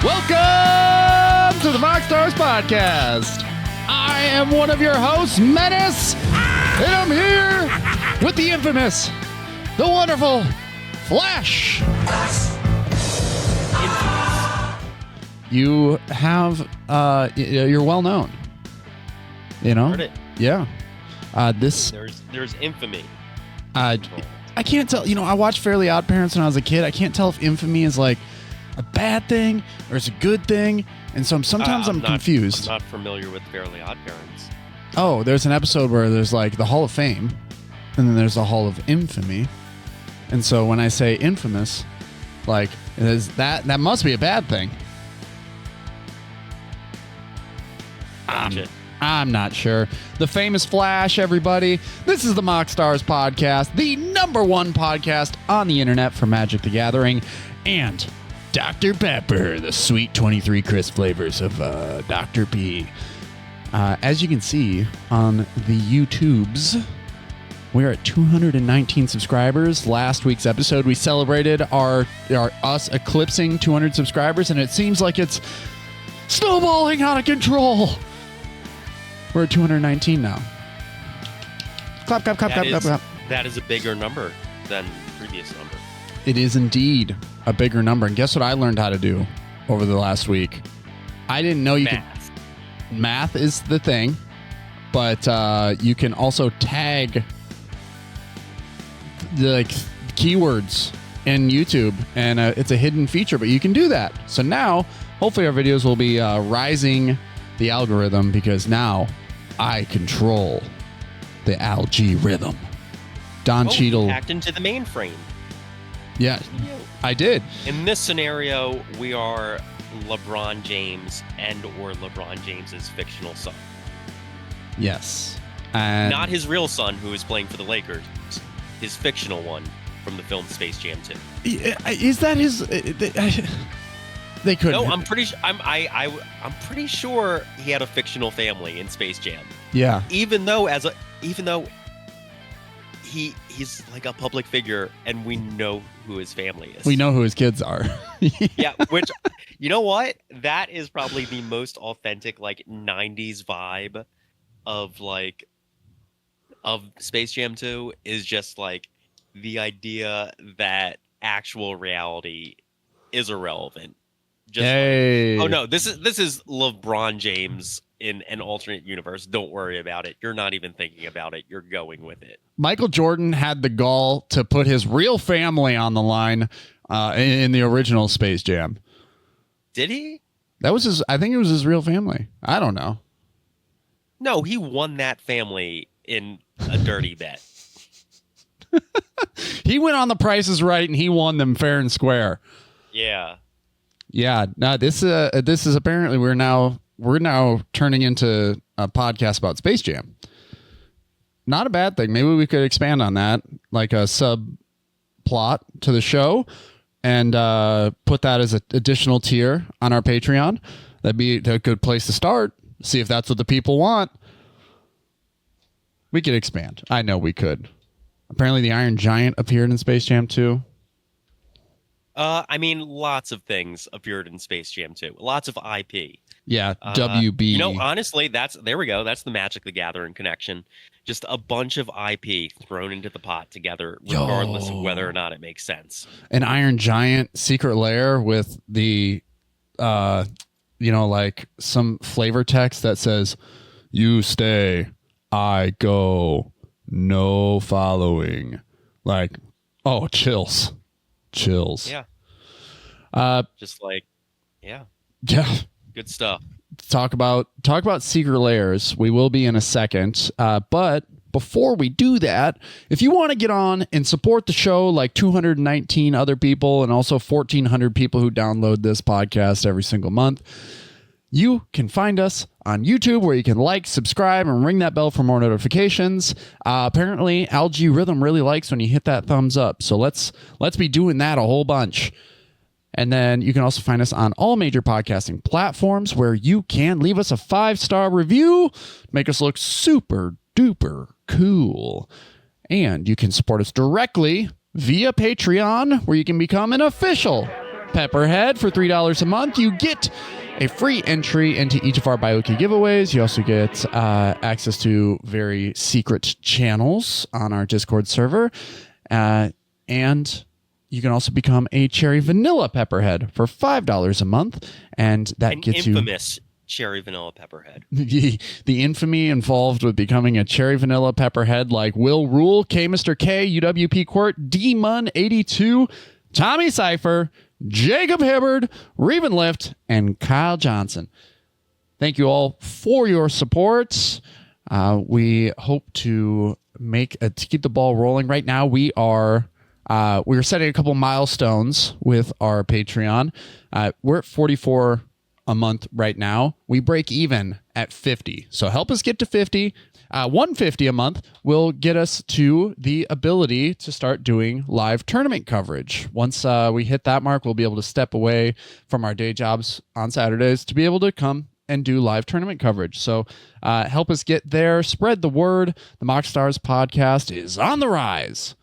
Welcome to the MoxStars podcast. I am one of your hosts, Menace, and I'm here with the infamous, the wonderful Flash. You have, you're well known. You know? Heard it. Yeah. There's infamy. I can't tell. You know, I watched Fairly Odd Parents when I was a kid. I can't tell if infamy is like a bad thing or it's a good thing, and so sometimes I'm confused. I'm not familiar with Fairly Odd Parents. Oh, there's an episode where there's like the Hall of Fame, and then there's the Hall of Infamy, and so when I say infamous, like is that must be a bad thing. Gotcha. I'm not sure. The famous Flash, everybody. This is the MoxStars podcast, the #1 podcast on the internet for Magic the Gathering, and Dr. Pepper, the sweet 23 crisp flavors of Dr. P. As you can see on the YouTubes, we're at 219 subscribers. Last week's episode, we celebrated us eclipsing 200 subscribers, and it seems like it's snowballing out of control. We're at 219 now. Clap, clap, clap, clap, clap, clap. That is a bigger number than the previous number. It is indeed a bigger number. And guess what I learned how to do over the last week? I didn't know you could. Math is the thing, but you can also tag the keywords in YouTube, and it's a hidden feature, but you can do that. So now, hopefully, our videos will be rising the algorithm because now I control the algae rhythm. Don Cheadle hacked into the mainframe. Yeah, I did. In this scenario, we are LeBron James or LeBron James's fictional son. Yes. And not his real son who is playing for the Lakers. His fictional one from the film Space Jam 2. Is that his... They couldn't. No, I'm pretty. I'm pretty sure he had a fictional family in Space Jam. Yeah. Even though he's like a public figure, and we know who his family is. We know who his kids are. Yeah. Which, you know what? That is probably the most authentic like '90s vibe of Space Jam 2 is just like the idea that actual reality is irrelevant. Just hey. Oh no, this is LeBron James in an alternate universe. Don't worry about it. You're not even thinking about it. You're going with it. Michael Jordan had the gall to put his real family on the line in the original Space Jam. Did he? That was his. I think it was his real family. I don't know. No, he won that family in a dirty bet. He went on The Price is Right and he won them fair and square. Yeah. Yeah, no, this is apparently we're now turning into a podcast about Space Jam. Not a bad thing. Maybe we could expand on that, like a subplot to the show, and put that as an additional tier on our Patreon. That'd be a good place to start. See if that's what the people want. We could expand. I know we could. Apparently, the Iron Giant appeared in Space Jam 2. I mean, lots of things appeared in Space Jam 2. Lots of IP. Yeah, WB. You know, honestly, there we go. That's the Magic the Gathering connection. Just a bunch of IP thrown into the pot together, regardless of whether or not it makes sense. An Iron Giant Secret Lair with the, like some flavor text that says, "You stay, I go, no following." Like, oh, chills. Yeah. Just like, yeah. Good stuff. Talk about Secret Lairs. We will be in a second. But before we do that, if you want to get on and support the show like 219 other people and also 1,400 people who download this podcast every single month, you can find us on YouTube where you can like, subscribe, and ring that bell for more notifications. Apparently, Algae Rhythm really likes when you hit that thumbs up. So let's be doing that a whole bunch. And then you can also find us on all major podcasting platforms where you can leave us a 5-star review, make us look super duper cool. And you can support us directly via Patreon, where you can become an official Pepperhead for $3 a month. You get a free entry into each of our bi-weekly giveaways. You also get access to very secret channels on our Discord server. And you can also become a cherry vanilla Pepperhead for $5 a month. And that gets you... infamous cherry vanilla Pepperhead. The infamy involved with becoming a cherry vanilla Pepperhead like Will Rule, K Mr. K, UWP Court, D-Mun82, Tommy Cypher, Jacob Hibbard, Reven Lift, and Kyle Johnson. Thank you all for your support. We hope to keep the ball rolling. Right now, we're setting a couple milestones with our Patreon. We're at 44 a month right now. We break even at 50. So help us get to 50. 150 a month will get us to the ability to start doing live tournament coverage. Once we hit that mark, we'll be able to step away from our day jobs on Saturdays to be able to come and do live tournament coverage. So help us get there. Spread the word. The MoxStars podcast is on the rise.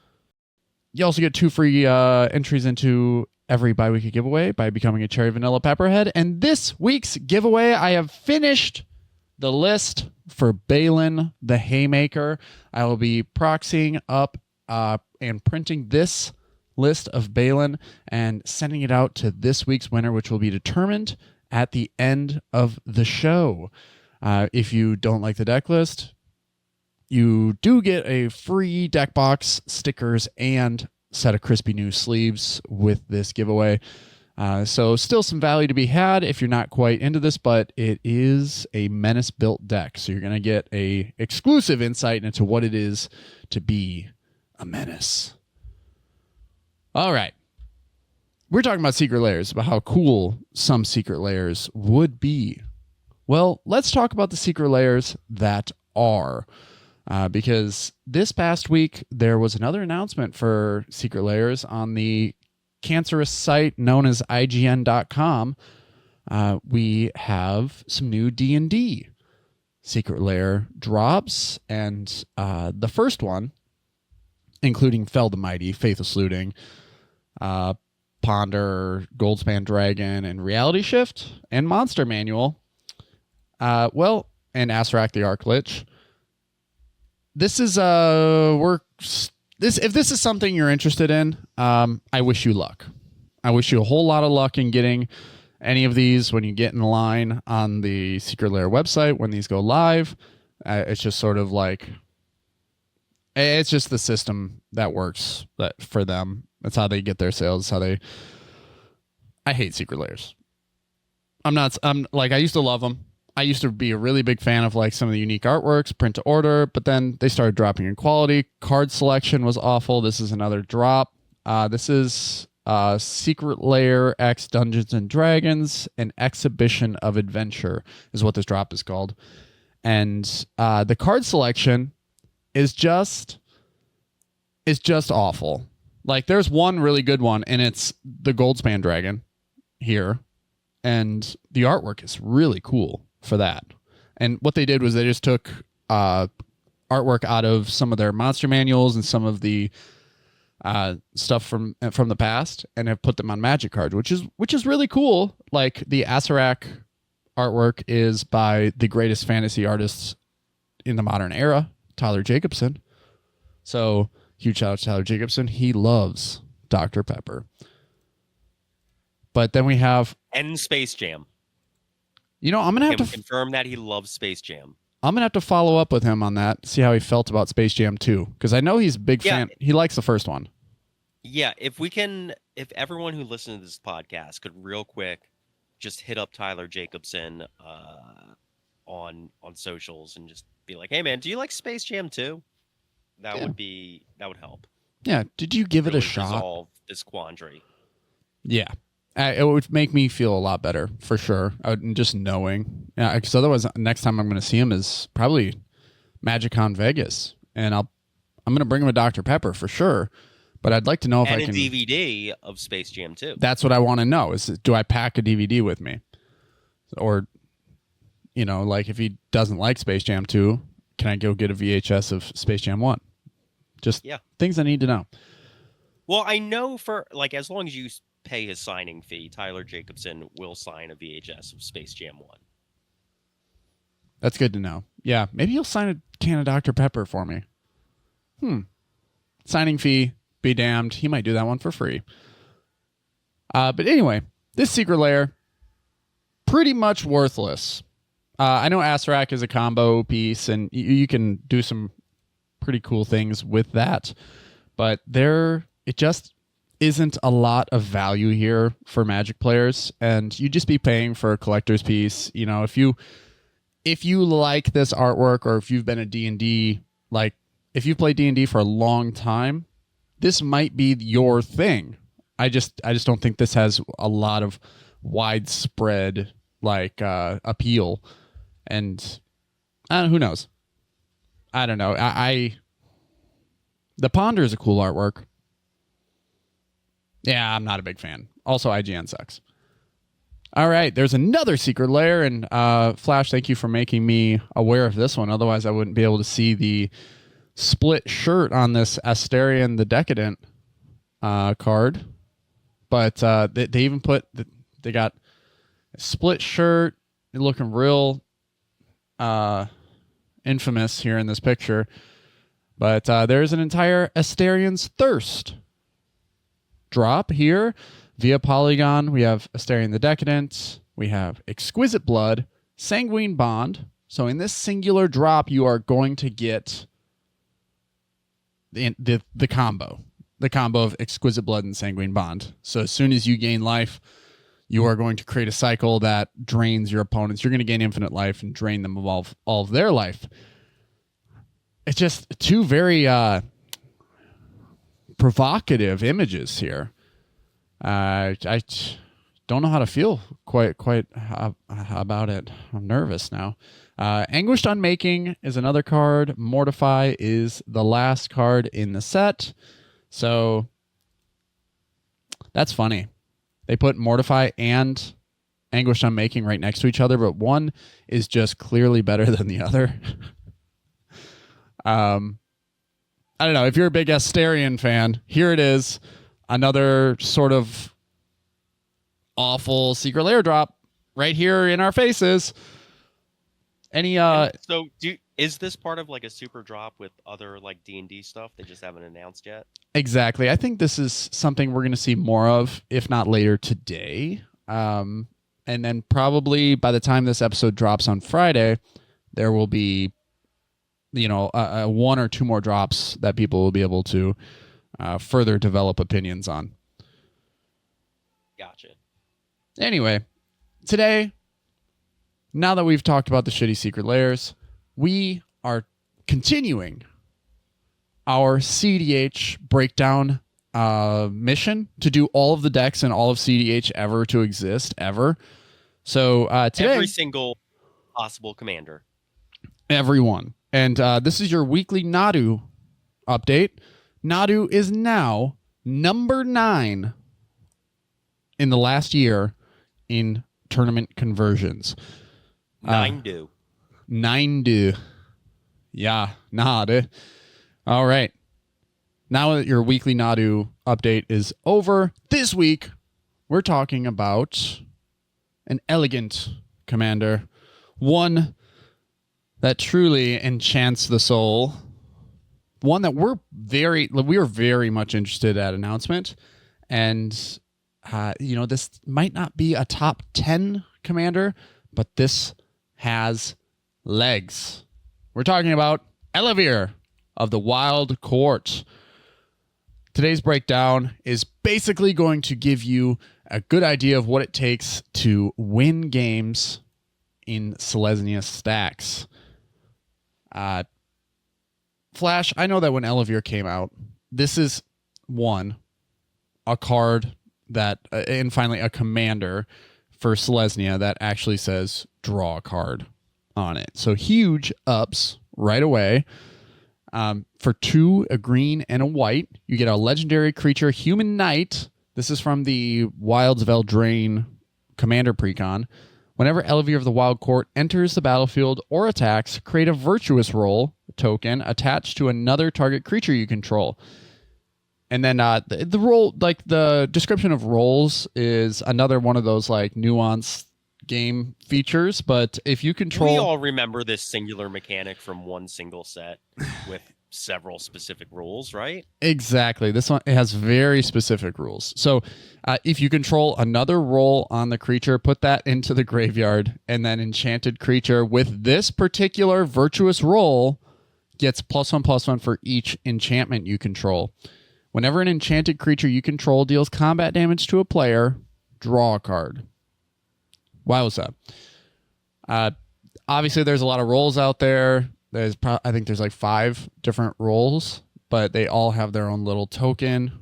You also get 2 free entries into every bi-weekly giveaway by becoming a cherry vanilla Pepperhead. And this week's giveaway, I have finished the list for Baylen the Haymaker. I will be proxying up and printing this list of Baylen and sending it out to this week's winner, which will be determined at the end of the show. If you don't like the deck list, you do get a free deck box, stickers, and set of crispy new sleeves with this giveaway. So still some value to be had if you're not quite into this, but it is a Menace built deck. So you're going to get a exclusive insight into what it is to be a Menace. All right. We're talking about Secret Lairs, about how cool some Secret Lairs would be. Well, let's talk about the Secret Lairs that are. Because this past week, there was another announcement for Secret Lairs on the cancerous site known as IGN.com. We have some new D&D Secret Lair drops, and the first one, including Fell the Mighty, Faithless Looting, Ponder, Goldspan Dragon, and Reality Shift, and Monster Manual, and Asarak the Arclich. This is if this is something you're interested in, I wish you luck. I wish you a whole lot of luck in getting any of these when you get in line on the Secret Lair website when these go live. It's just sort of like, it's just the system that works for them. That's how they get their sales. I hate Secret Lairs. I used to love them. I used to be a really big fan of like some of the unique artworks, print to order, but then they started dropping in quality. Card selection was awful. This is another drop. This is Secret Lair X Dungeons and Dragons, an exhibition of adventure is what this drop is called. And the card selection is just awful. Like there's one really good one, and it's the Goldspan Dragon here. And the artwork is really cool for that. And what they did was they just took artwork out of some of their monster manuals and some of the stuff from the past and have put them on Magic cards, which is really cool. Like the Asarak artwork is by the greatest fantasy artists in the modern era, Tyler Jacobson. So huge shout out to Tyler Jacobson. He loves Dr. Pepper. But then we have and Space Jam. I'm gonna have to confirm that he loves Space Jam. I'm gonna have to follow up with him on that, see how he felt about Space Jam 2, because I know he's a big fan. He likes the first one. Yeah, if everyone who listens to this podcast could real quick just hit up Tyler Jacobson on socials and just be like, "Hey man, do you like Space Jam 2?" That would help. Yeah, did you give it a shot? Resolve this quandary. Yeah. It would make me feel a lot better, for sure. Just knowing. Yeah, because otherwise, next time I'm going to see him is probably MagicCon Vegas. And I'm going to bring him a Dr. Pepper, for sure. But I'd like to know if I can... And a DVD of Space Jam 2. That's what I want to know, is do I pack a DVD with me? Or, like if he doesn't like Space Jam 2, can I go get a VHS of Space Jam 1? Just things I need to know. Well, I know for like as long as you pay his signing fee, Tyler Jacobson will sign a VHS of Space Jam 1. That's good to know. Yeah, maybe he'll sign a can of Dr. Pepper for me. Signing fee, be damned. He might do that one for free. But anyway, this Secret Lair, pretty much worthless. I know Asarak is a combo piece, and you can do some pretty cool things with that. But it just isn't a lot of value here for Magic players, and you'd just be paying for a collector's piece. You know, if you like this artwork, or if you've been a D&D, like if you've played D&D for a long time, this might be your thing. I just don't think this has a lot of widespread appeal, and who knows? I don't know. The Ponder is a cool artwork. Yeah, I'm not a big fan. Also, IGN sucks. All right, there's another Secret Lair, and Flash, thank you for making me aware of this one. Otherwise, I wouldn't be able to see the split shirt on this Astarion the Decadent card. But they even they got a split shirt, looking real infamous here in this picture. But there's an entire Astarion's Thirst drop here via Polygon. We have Astarion the Decadent. We have Exquisite Blood, Sanguine Bond. So in this singular drop, you are going to get the combo. The combo of Exquisite Blood and Sanguine Bond. So as soon as you gain life, you are going to create a cycle that drains your opponents. You're going to gain infinite life and drain them of all of their life. It's just two very provocative images here. I don't know how to feel quite about it. I'm nervous now. Anguished Unmaking is another card. Mortify is the last card in the set. So that's funny. They put Mortify and Anguished Unmaking right next to each other, but one is just clearly better than the other. I don't know. If you're a big Astarion fan, here it is. Another sort of awful Secret Lair drop right here in our faces. Is this part of like a super drop with other like D&D stuff they just haven't announced yet? Exactly. I think this is something we're going to see more of, if not later today. And then probably by the time this episode drops on Friday, there will be, one or two more drops that people will be able to further develop opinions on. Gotcha. Anyway, today, now that we've talked about the shitty Secret Lairs, we are continuing our cEDH breakdown mission to do all of the decks and all of cEDH ever to exist, ever. So today... Every single possible commander. Everyone. And this is your weekly Nadu update. Nadu is now number 9 in the last year in tournament conversions. 9 Yeah, Nadu. All right. Now that your weekly Nadu update is over, this week we're talking about an elegant commander. One that truly enchants the soul. One that we are very much interested at announcement. And, this might not be a top 10 commander, but this has legs. We're talking about Ellivere of the Wild Court. Today's breakdown is basically going to give you a good idea of what it takes to win games in Selesnya stacks. Flash, I know that when Ellivere came out, this is a card that, and finally a commander for Selesnya that actually says draw a card on it. So huge ups right away. For 2, a green and a white, you get a legendary creature, Human Knight. This is from the Wilds of Eldraine commander precon. Whenever Ellivere of the Wild Court enters the battlefield or attacks, create a Virtuous Roll token attached to another target creature you control. And then the role, like the description of roles, is another one of those like nuanced game features. But if you control, we all remember this singular mechanic from one single set with several specific rules, right? Exactly. This one, it has very specific rules. So if you control another role on the creature, put that into the graveyard, and then enchanted creature with this particular virtuous role gets +1/+1 for each enchantment you control. Whenever an enchanted creature you control deals combat damage to a player, draw a card. Why was that? Obviously, there's a lot of roles out there. I think there's like 5 different roles, but they all have their own little token,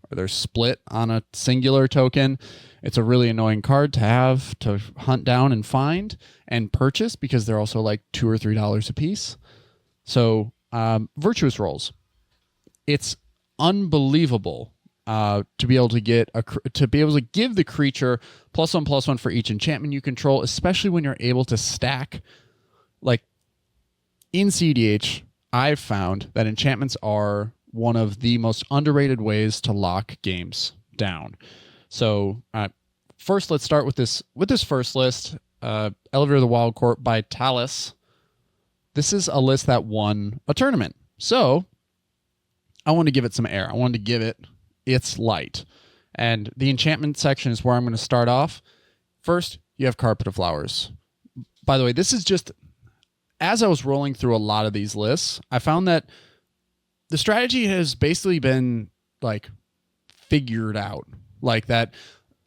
or they're split on a singular token. It's a really annoying card to have to hunt down and find and purchase because they're also like $2 or $3 a piece. So virtuous roles. It's unbelievable to be able to give the creature +1/+1 for each enchantment you control, especially when you're able to stack. Like in cEDH, I've found that enchantments are one of the most underrated ways to lock games down. So first, let's start with this first list, Ellivere the Wild Court by Talus. This is a list that won a tournament. So I want to give it some air. I wanted to give it its light. And the enchantment section is where I'm going to start off. First, you have Carpet of Flowers. By the way, this is just, as I was rolling through a lot of these lists, I found that the strategy has basically been like figured out. Like that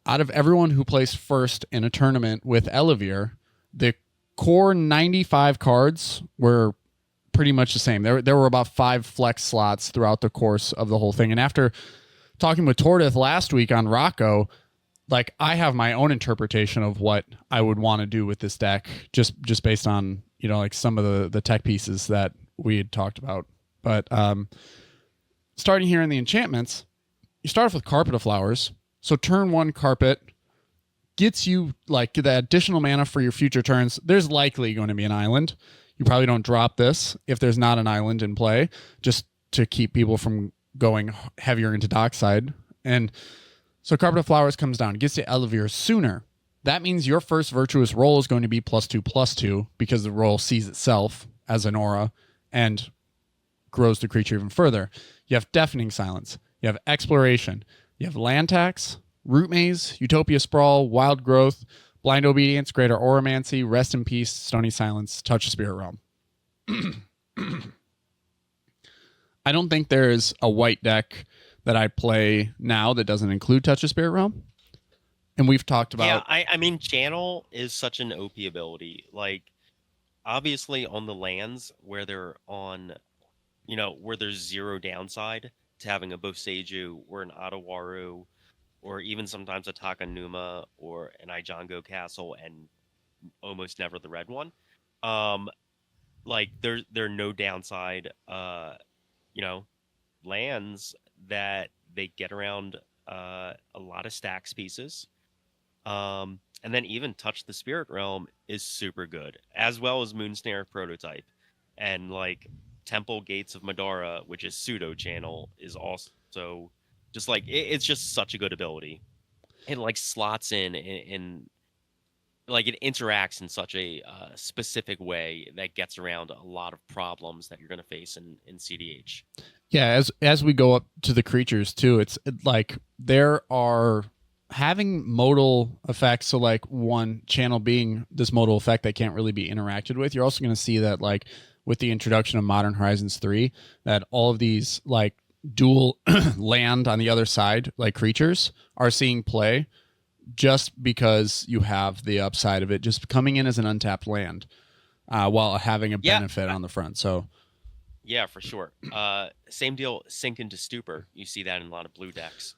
out of everyone who placed first in a tournament with Ellivere, the core 95 cards were pretty much the same. There were about 5 flex slots throughout the course of the whole thing. And after talking with Tordith last week on Rocco, like I have my own interpretation of what I would want to do with this deck, just based on, you know, like some of the tech pieces that we had talked about. But starting here in the enchantments, you start off with Carpet of Flowers. So turn 1 Carpet gets you like the additional mana for your future turns. There's likely going to be an island. You probably don't drop this if there's not an island in play, just to keep people from going heavier into Dockside. And so Carpet of Flowers comes down, gets to Ellivere sooner. That means your first virtuous roll is going to be +2/+2 because the roll sees itself as an aura and grows the creature even further. You have Deafening Silence. You have Exploration. You have Land Tax, Root Maze, Utopia Sprawl, Wild Growth, Blind Obedience, Greater Oromancy, Rest in Peace, Stony Silence, Touch of Spirit Realm. I don't think there's a white deck that I play now that doesn't include Touch of Spirit Realm. And we've talked about... Yeah, I mean, Channel is such an OP ability. Like, obviously on the lands where they're on, you know, where there's 0 downside to having a Boseiju or an Otawaru, or even sometimes a Takanuma or an Ijango Castle, and almost never the red one. Like there are no downside, you know, lands that they get around a lot of stacks pieces. And then even Touch the Spirit Realm is super good, as well as Moonsnare Prototype. And like Temple Gates of Madara, which is pseudo channel, is also just like it's just such a good ability. It like slots in like it interacts in such a specific way that gets around a lot of problems that you're going to face in cEDH. Yeah, as we go up to the creatures too, it's like there are having modal effects. So like one channel being this modal effect that can't really be interacted with. You're also going to see that like with the introduction of Modern Horizons 3, that all of these like dual land on the other side, like creatures, are seeing play just because you have the upside of it just coming in as an untapped land while having a benefit on the front. So yeah, for sure. Same deal, Sink into Stupor. You see that in a lot of blue decks.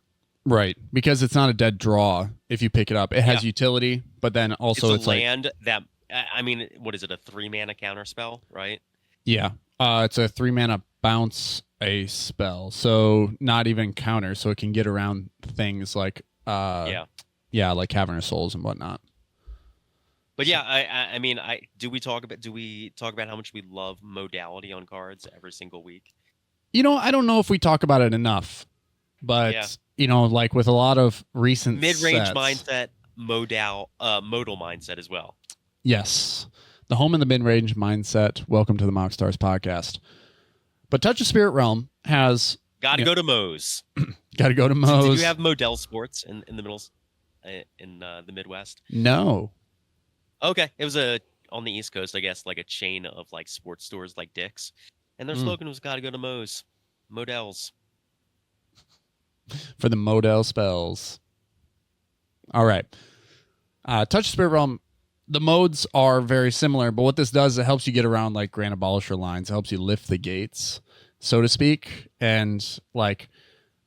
Right, because it's not a dead draw if you pick it up. It has utility, but then also it's a land that, I mean, what is it, a 3-mana counter spell, right? Yeah, it's a 3-mana bounce a spell, so not even counter, so it can get around things like like Cavernous Souls and whatnot. But yeah, I mean, do we talk about how much we love modality on cards every single week? You know, I don't know if we talk about it enough. But like with a lot of recent mid-range sets, mindset, modal mindset as well. Yes, the home in the mid-range mindset. Welcome to the MoxStars podcast. But Touch of Spirit Realm has got to go to Moe's. Got to go to Moe's. Did you have Model Sports in the middle in the Midwest? No. Okay, it was on the East Coast, I guess, like a chain of like sports stores like Dick's, and their slogan was "Got to go to Moe's." Models for the model spells. All right, Touch of Spirit Realm. The modes are very similar, but what this does, it helps you get around like Grand Abolisher lines. It helps you lift the gates, so to speak. And like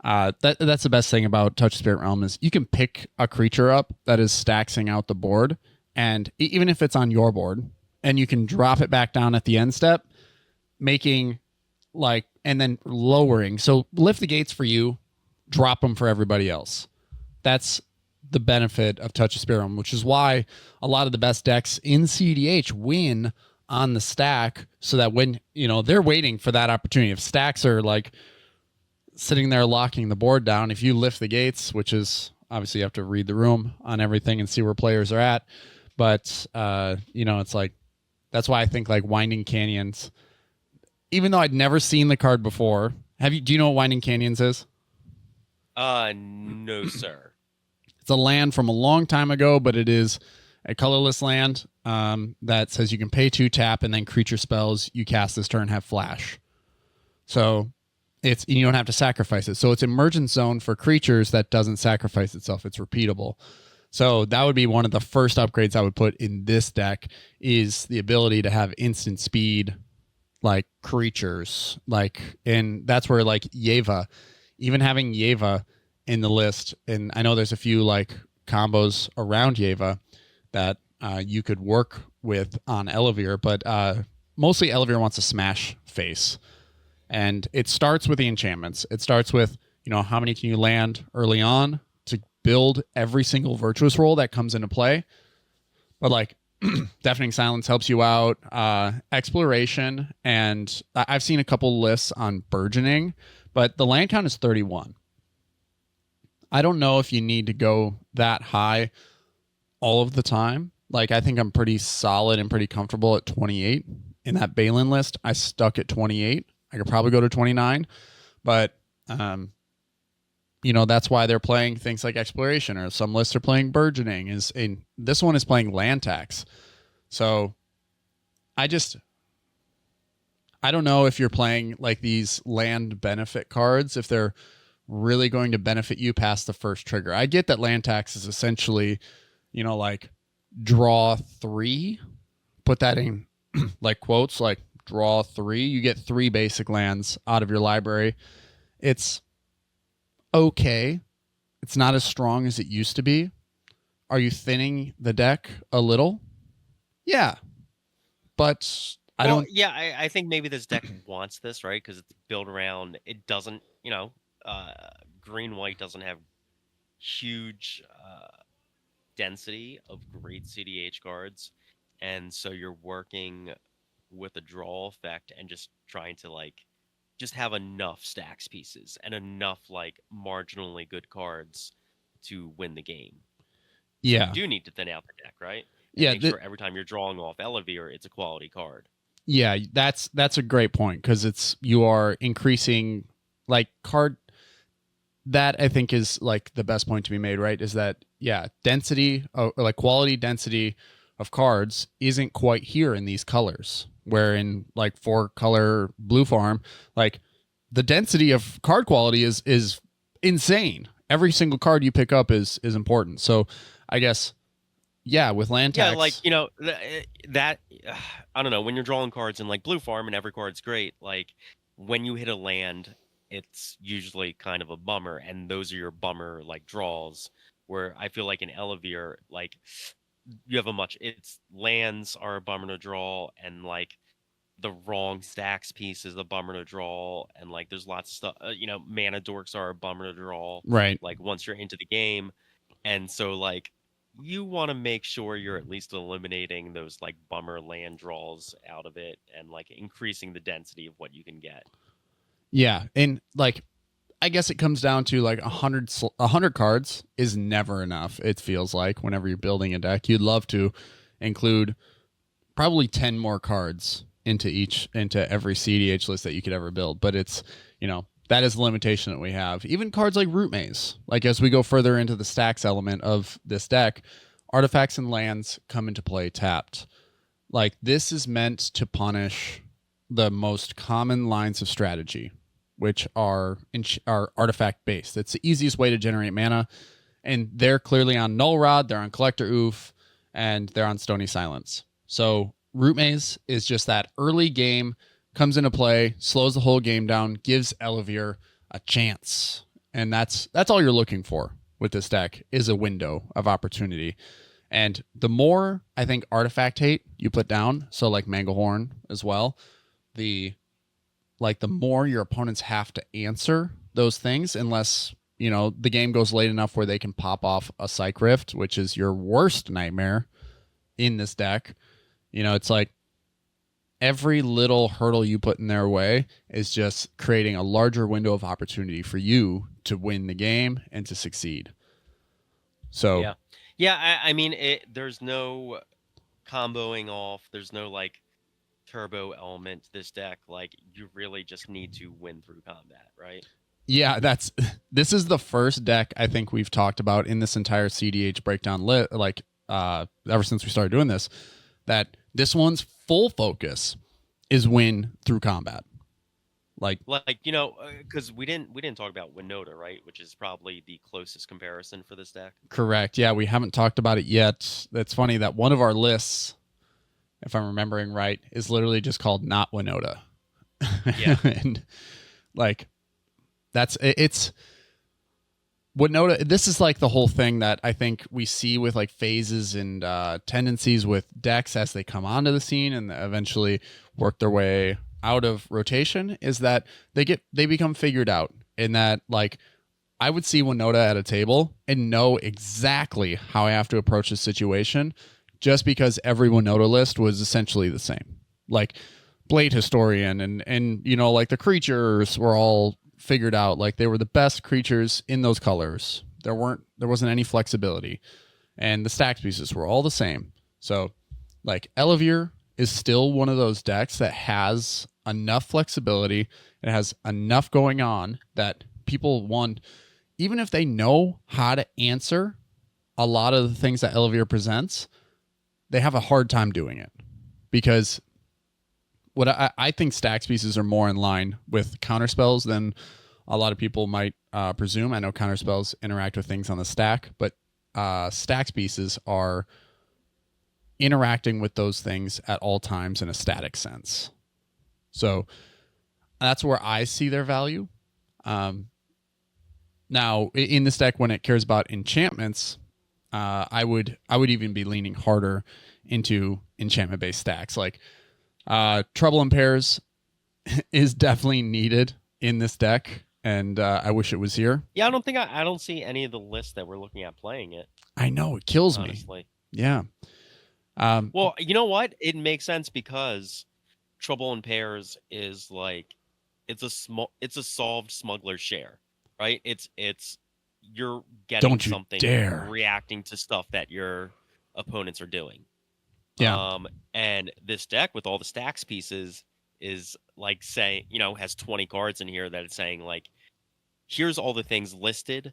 that's the best thing about Touch of Spirit Realm is you can pick a creature up that is staxing out the board, and even if it's on your board, and you can drop it back down at the end step, making like, and then lowering. So lift the gates for you, drop them for everybody else. That's the benefit of Touch of Spirit Realm, which is why a lot of the best decks in cEDH win on the stack, so that when, they're waiting for that opportunity. If stacks are like sitting there locking the board down, if you lift the gates, which is obviously you have to read the room on everything and see where players are at. But, it's like, that's why I think like Winding Canyons, even though I'd never seen the card before. Do you know what Winding Canyons is? No, sir. It's a land from a long time ago, but it is a colorless land that says you can pay 2 tap, and then creature spells you cast this turn have flash. So you don't have to sacrifice it. So it's Emergence Zone for creatures that doesn't sacrifice itself. It's repeatable. So that would be one of the first upgrades I would put in this deck, is the ability to have instant speed like creatures. And that's where like Yeva, even having Yeva in the list, and I know there's a few like combos around Yeva that you could work with on Ellivere, but mostly Ellivere wants a smash face, and it starts with the enchantments. It starts with how many can you land early on to build every single virtuous roll that comes into play. But like Deafening Silence helps you out, exploration, and I've seen a couple lists on burgeoning, but the land count is 31. I don't know if you need to go that high all of the time. Like, I think I'm pretty solid and pretty comfortable at 28. In that Baylen list, I stuck at 28. I could probably go to 29, but that's why they're playing things like exploration, or some lists are playing burgeoning. This one is playing land tax. So I don't know if you're playing like these land benefit cards, if they're really going to benefit you past the first trigger. I get that land tax is essentially, like draw 3, put that in like quotes, like draw 3, you get 3 basic lands out of your library. It's okay. It's not as strong as it used to be. Are you thinning the deck a little? Yeah. But I think maybe this deck wants this, right? Because it's built around, it doesn't, green-white doesn't have huge density of great cEDH cards, and so you're working with a draw effect and just trying to like just have enough stacks pieces and enough like marginally good cards to win the game. Yeah, so you do need to thin out the deck, right? And make sure every time you're drawing off Ellivere, it's a quality card. Yeah, that's a great point, because you are increasing like card. That I think is like the best point to be made, right? Is that density, like quality density of cards isn't quite here in these colors. Where in like 4-color blue farm, like the density of card quality is insane. Every single card you pick up is important. So I guess with land tax, like that I don't know, when you're drawing cards in like blue farm and every card's great, like when you hit a land, it's usually kind of a bummer, and those are your bummer like draws. Where I feel like in Ellivere, like you have it's lands are a bummer to draw, and like the wrong stacks piece is a bummer to draw, and like there's lots of stuff. Mana dorks are a bummer to draw, right? Like once you're into the game, and so like you want to make sure you're at least eliminating those like bummer land draws out of it, and like increasing the density of what you can get. Yeah, and like I guess it comes down to like 100 cards is never enough. It feels like whenever you're building a deck, you'd love to include probably 10 more cards into every cEDH list that you could ever build. But it's, that is the limitation that we have. Even cards like Root Maze, like as we go further into the stax element of this deck, artifacts and lands come into play tapped. Like this is meant to punish the most common lines of strategy, which are artifact based. It's the easiest way to generate mana, and they're clearly on Null Rod, they're on Collector Oof, and they're on Stony Silence. So Root Maze is just that early game, comes into play, slows the whole game down, gives Ellivere a chance. And that's all you're looking for with this deck, is a window of opportunity. And the more, I think, artifact hate you put down, so like Manglehorn as well, the more your opponents have to answer those things, unless, the game goes late enough where they can pop off a Psych Rift, which is your worst nightmare in this deck. It's like every little hurdle you put in their way is just creating a larger window of opportunity for you to win the game and to succeed. So yeah, I mean, there's no comboing off. There's no like turbo element to this deck. Like you really just need to win through combat, right? Yeah, this is the first deck I think we've talked about in this entire cEDH breakdown ever since we started doing this, that this one's full focus is win through combat. Because we didn't talk about Winota, right? Which is probably the closest comparison for this deck. Correct. Yeah, we haven't talked about it yet. It's funny that one of our lists, if I'm remembering right, is literally just called Not Winota. Yeah. And it's Winota. This is like the whole thing that I think we see with like phases and tendencies with decks as they come onto the scene and eventually work their way out of rotation, is that they become figured out, in that like I would see Winota at a table and know exactly how I have to approach a situation, just because every Winota list was essentially the same. Like Blade Historian and like the creatures were all figured out. Like they were the best creatures in those colors. There wasn't any flexibility, and the stack pieces were all the same. So like Ellivere is still one of those decks that has enough flexibility, it has enough going on that people want, even if they know how to answer a lot of the things that Ellivere presents, they have a hard time doing it. Because what I think stacks pieces are more in line with counterspells than a lot of people might presume. I know counterspells interact with things on the stack, but stacks pieces are interacting with those things at all times in a static sense. So that's where I see their value. Now, in this deck, when it cares about enchantments, I would even be leaning harder into enchantment-based stacks. Like Trouble in Pairs is definitely needed in this deck, and I wish it was here. Yeah, I don't see any of the lists that we're looking at playing it. I know, it kills honestly. me. Yeah. Well, you know what? It makes sense because Trouble in Pairs is like it's a solved smuggler share, right? It's you're getting Don't you something dare. reacting to stuff that your opponents are doing. Yeah. And this deck with all the stacks pieces is like saying, has 20 cards in here that it's saying like, here's all the things listed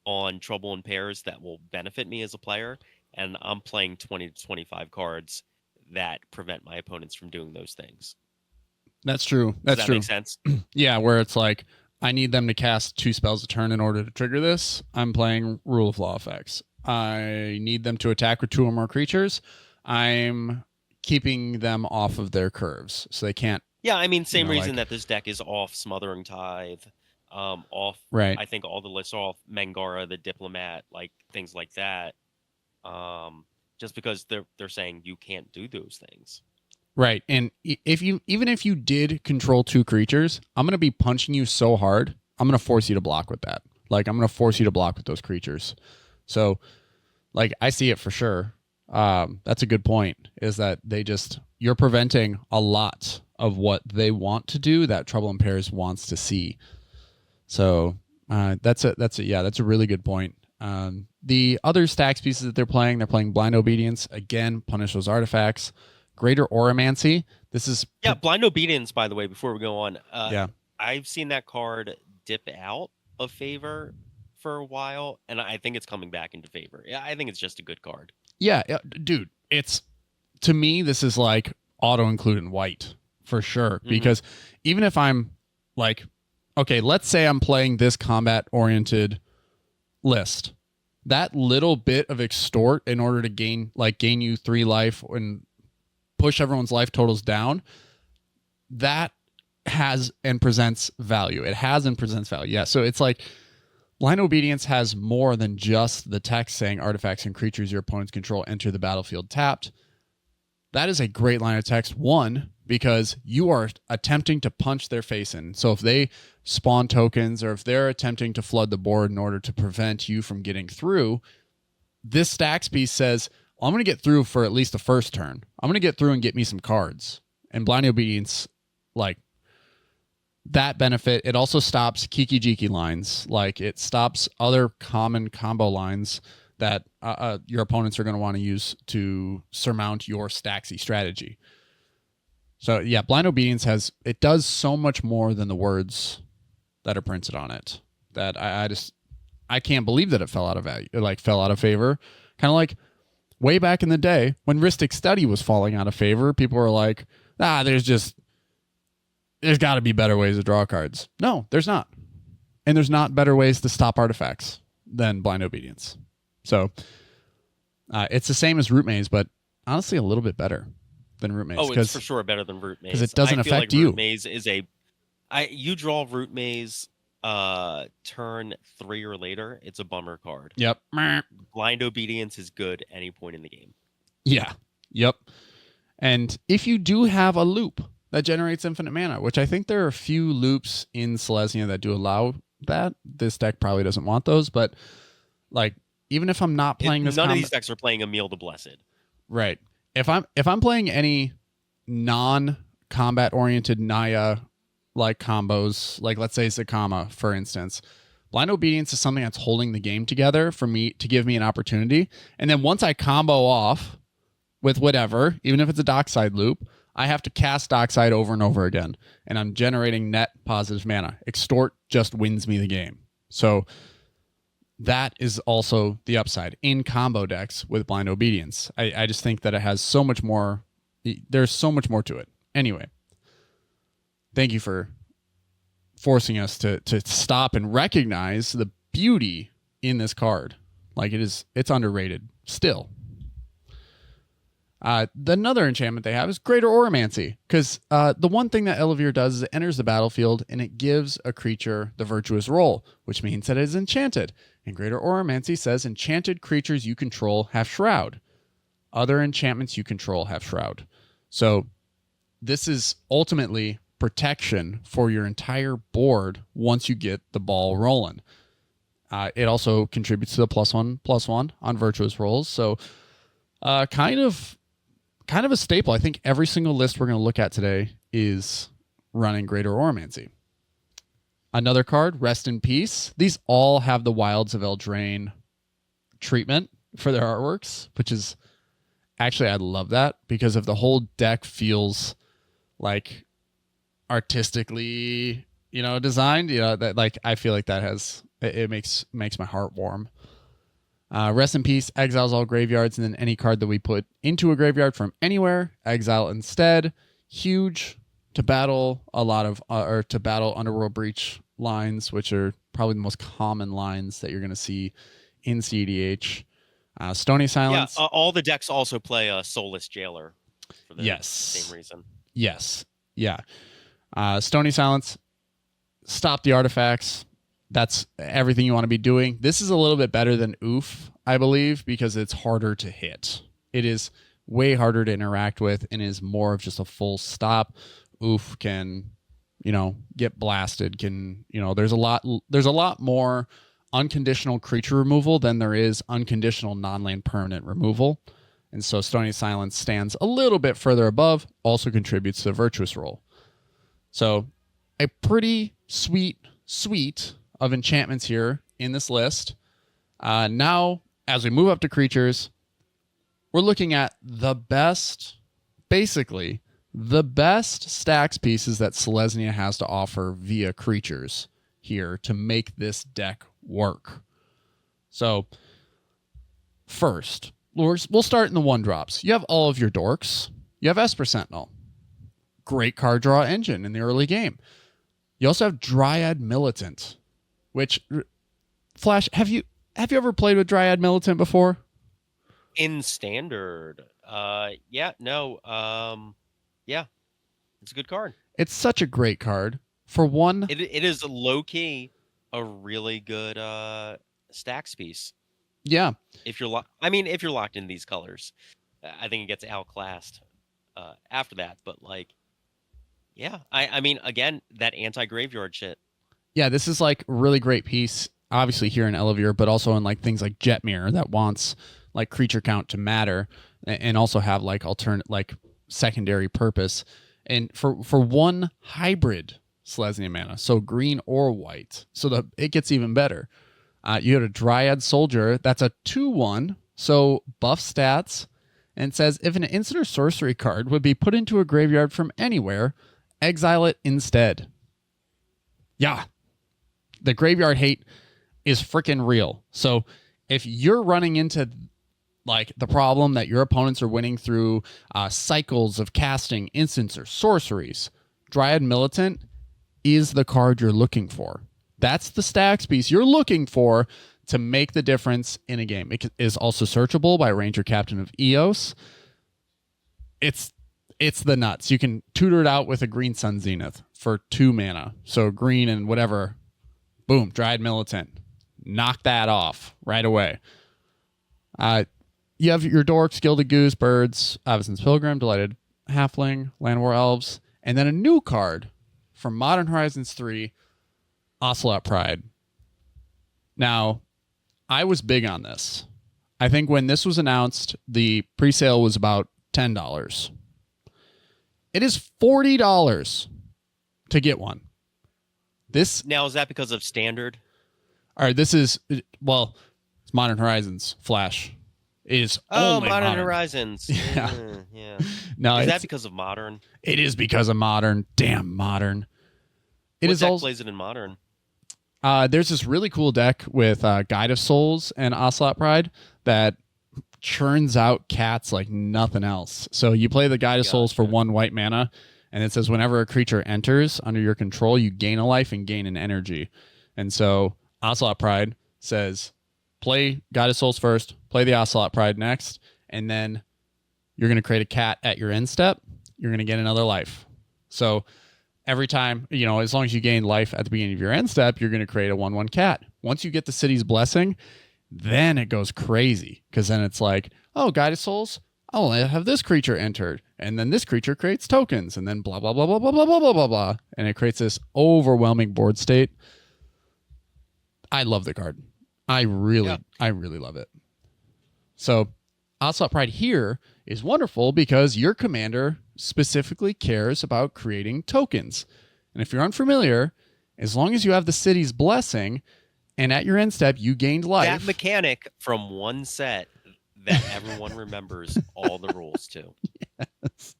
on Trouble in Pairs that will benefit me as a player, and I'm playing 20 to 25 cards that prevent my opponents from doing those things. That's true. Does that make sense? Yeah, where it's like, I need them to cast 2 spells a turn in order to trigger this. I'm playing Rule of Law effects. I need them to attack with 2 or more creatures. I'm keeping them off of their curves, so they can't. Yeah, I mean, same reason that this deck is off Smothering Tithe, off. Right. I think all the lists are off Mangara, the Diplomat, like things like that. Just because they're saying you can't do those things. Right. And even if you did control 2 creatures, I'm going to be punching you so hard, I'm going to force you to block with that. Like, I'm going to force you to block with those creatures. So, like, I see it for sure. That's a good point, is that you're preventing a lot of what they want to do that Trouble in Pairs wants to see. So, That's a really good point. The other stacks pieces that they're playing Blind Obedience, again, punish those artifacts. Greater Oromancy. This is Blind Obedience, by the way, before we go on. Yeah. I've seen that card dip out of favor for a while, and I think it's coming back into favor. Yeah, I think it's just a good card. Yeah, dude, it's, to me, this is like auto include in white for sure. Because even if I'm like, okay, let's say I'm playing this combat oriented list, that little bit of extort in order to gain you 3 life and push everyone's life totals down, that has and presents value. It has and presents value. Yeah. So it's like Blind Obedience has more than just the text saying artifacts and creatures your opponents control enter the battlefield tapped. That is a great line of text. One, because you are attempting to punch their face in. So if they spawn tokens or if they're attempting to flood the board in order to prevent you from getting through, this stacks piece says, I'm going to get through for at least the first turn. I'm going to get through and get me some cards. And Blind Obedience, like, that benefit, it also stops Kiki Jiki lines. Like, it stops other common combo lines that your opponents are going to want to use to surmount your stacksy strategy. So yeah, Blind Obedience does so much more than the words that are printed on it, that I can't believe that it fell out of value, fell out of favor. Kind of like way back in the day when Ristic Study was falling out of favor, people were like, there's got to be better ways to draw cards. No, there's not. And there's not better ways to stop artifacts than Blind Obedience. So it's the same as Root Maze, but honestly a little bit better than Root Maze. Oh, it's for sure better than Root Maze. Because it doesn't affect you. Root Maze is you draw Root Maze turn 3 or later, it's a bummer card. Yep. Blind Obedience is good any point in the game. Yeah. Yep. And if you do have a loop that generates infinite mana, which I think there are a few loops in Selesnya that do allow that, this deck probably doesn't want those, but like, even if I'm not playing this, none of these decks are playing Emil the Blessed. Right. If I'm playing any non-combat oriented Naya like combos, like let's say Zakama, for instance, Blind Obedience is something that's holding the game together for me to give me an opportunity. And then once I combo off with whatever, even if it's a Dockside loop, I have to cast Dockside over and over again. And I'm generating net positive mana. Extort just wins me the game. So that is also the upside in combo decks with Blind Obedience. I just think that it has so much more. There's so much more to it. Anyway, thank you for forcing us to stop and recognize the beauty in this card. Like, it's underrated still. Another enchantment they have is Greater Oromancy, because the one thing that Ellivere does is it enters the battlefield and it gives a creature the virtuous role, which means that it is enchanted. And Greater Oromancy says enchanted creatures you control have Shroud. Other enchantments you control have Shroud. So this is ultimately protection for your entire board once you get the ball rolling. It also contributes to the +1/+1 on virtuous rolls. So kind of a staple. I think every single list we're going to look at today is running Greater Oromancy. Another card, Rest in Peace. These all have the Wilds of Eldraine treatment for their artworks, which is actually, I love that because if the whole deck feels like artistically, designed, that like I feel like that it makes my heart warm. Rest in Peace exiles all graveyards, and then any card that we put into a graveyard from anywhere, exile instead. Huge to battle to battle Underworld Breach lines, which are probably the most common lines that you're going to see in cEDH. Stony Silence. Yeah, all the decks also play a Soulless Jailer for the same reason. Yes. Yeah. Stony Silence. Stop the artifacts. That's everything you want to be doing. This is a little bit better than Oof, I believe, because it's harder to hit. It is way harder to interact with and is more of just a full stop. Oof can, get blasted. There's a lot more unconditional creature removal than there is unconditional non-land permanent removal. And so Stony Silence stands a little bit further above, also contributes to the virtuous roll. So a pretty sweet of enchantments here in this list. Now, as we move up to creatures, we're looking at basically the best stax pieces that Selesnya has to offer via creatures here to make this deck work. So, first, we'll start in the 1-drops. You have all of your dorks. You have Esper Sentinel. Great card draw engine in the early game. You also have Dryad Militant, which, Flash, have you ever played with Dryad Militant before? In Standard. Yeah, it's a good card. It's such a great card. For one, it is low-key a really good stax piece. Yeah. If you're locked in these colors, I think it gets outclassed after that. But like, yeah, I mean, again, that anti-graveyard shit. Yeah, this is like a really great piece, obviously here in Ellivere, but also in like things like Jetmir that wants like creature count to matter and also have like alternate, like secondary purpose. And for one hybrid Selesnya mana, so green or white, so it gets even better. You had a Dryad Soldier. That's a 2/1, so buff stats, and says if an instant or sorcery card would be put into a graveyard from anywhere, exile it instead. Yeah, the graveyard hate is freaking real. So if you're running into like the problem that your opponents are winning through cycles of casting instants or sorceries, Dryad Militant is the card you're looking for. That's the stax piece you're looking for to make the difference in a game. It is also searchable by Ranger Captain of Eos. It's the nuts. You can tutor it out with a Green Sun Zenith for 2 mana. So green and whatever. Boom, Dryad Militant. Knock that off right away. You have your dorks, Gilded Goose, Birds, Avacyn's Pilgrim, Delighted Halfling, Land War Elves, and then a new card from Modern Horizons 3, Ocelot Pride. Now, I was big on this. I think when this was announced, the pre-sale was about $10. It is $40 to get one. Now, is that because of Standard? All right, this is, well, it's Modern Horizons Flash. It is only Modern Horizons. Yeah. Yeah. No, is that because of Modern? It is because of Modern. Damn Modern. What deck plays it in Modern? There's this really cool deck with Guide of Souls and Ocelot Pride that churns out cats like nothing else. So you play the Guide of Souls for 1 white mana, and it says whenever a creature enters under your control, you gain a life and gain an energy. And so Ocelot Pride says, play Guide of Souls first, play the Ocelot Pride next, and then you're going to create a cat at your end step. You're going to get another life. So every time, as long as you gain life at the beginning of your end step, you're going to create a 1/1 cat. Once you get the City's Blessing, then it goes crazy, because then it's like, oh, Guide of Souls, I'll have this creature entered, and then this creature creates tokens, and then blah, blah, blah, blah, blah, blah, blah, blah, blah, blah. And it creates this overwhelming board state. I love the card. I really love it. So Ocelot Pride here is wonderful because your commander specifically cares about creating tokens. And if you're unfamiliar, as long as you have the City's Blessing and at your end step you gained life. That mechanic from one set that everyone remembers all the rules to. Yes.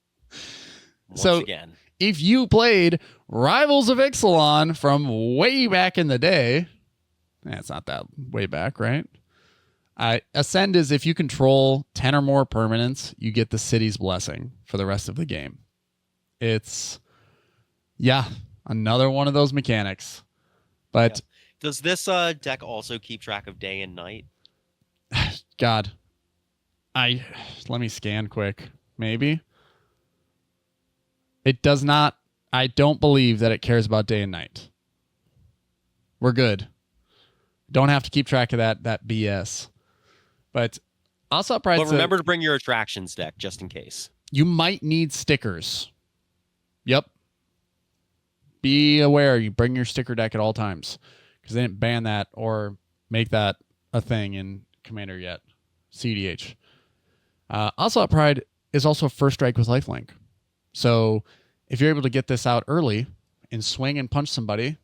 Once again. If you played Rivals of Ixalan from way back in the day, it's not that way back, right? Ascend is if you control 10 or more permanents, you get the City's Blessing for the rest of the game. It's, another one of those mechanics. But does this deck also keep track of day and night? God, let me scan quick. Maybe. It does not. I don't believe that it cares about day and night. We're good. Don't have to keep track of that BS. But Ocelot Pride. But remember to bring your attractions deck just in case. You might need stickers. Yep. Be aware. You bring your sticker deck at all times, because they didn't ban that or make that a thing in Commander yet. cEDH. Ocelot Pride is also first strike with lifelink. So if you're able to get this out early and swing and punch somebody,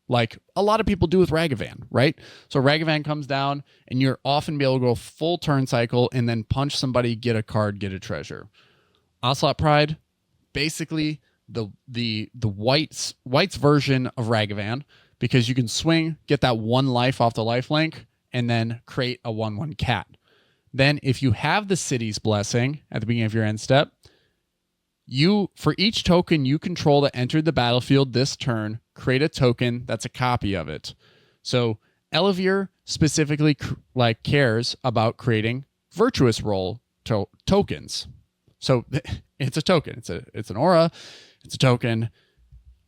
like a lot of people do with Ragavan, right? So Ragavan comes down, and you're often be able to go full turn cycle and then punch somebody, get a card, get a treasure. Ocelot Pride, basically the white's version of Ragavan, because you can swing, get that 1 life off the lifelink, and then create a 1/1 cat. Then if you have the City's Blessing at the beginning of your end step, for each token you control that entered the battlefield this turn, create a token that's a copy of it. So Ellivere specifically cares about creating virtuous roll tokens. So it's a token. It's an aura. It's a token.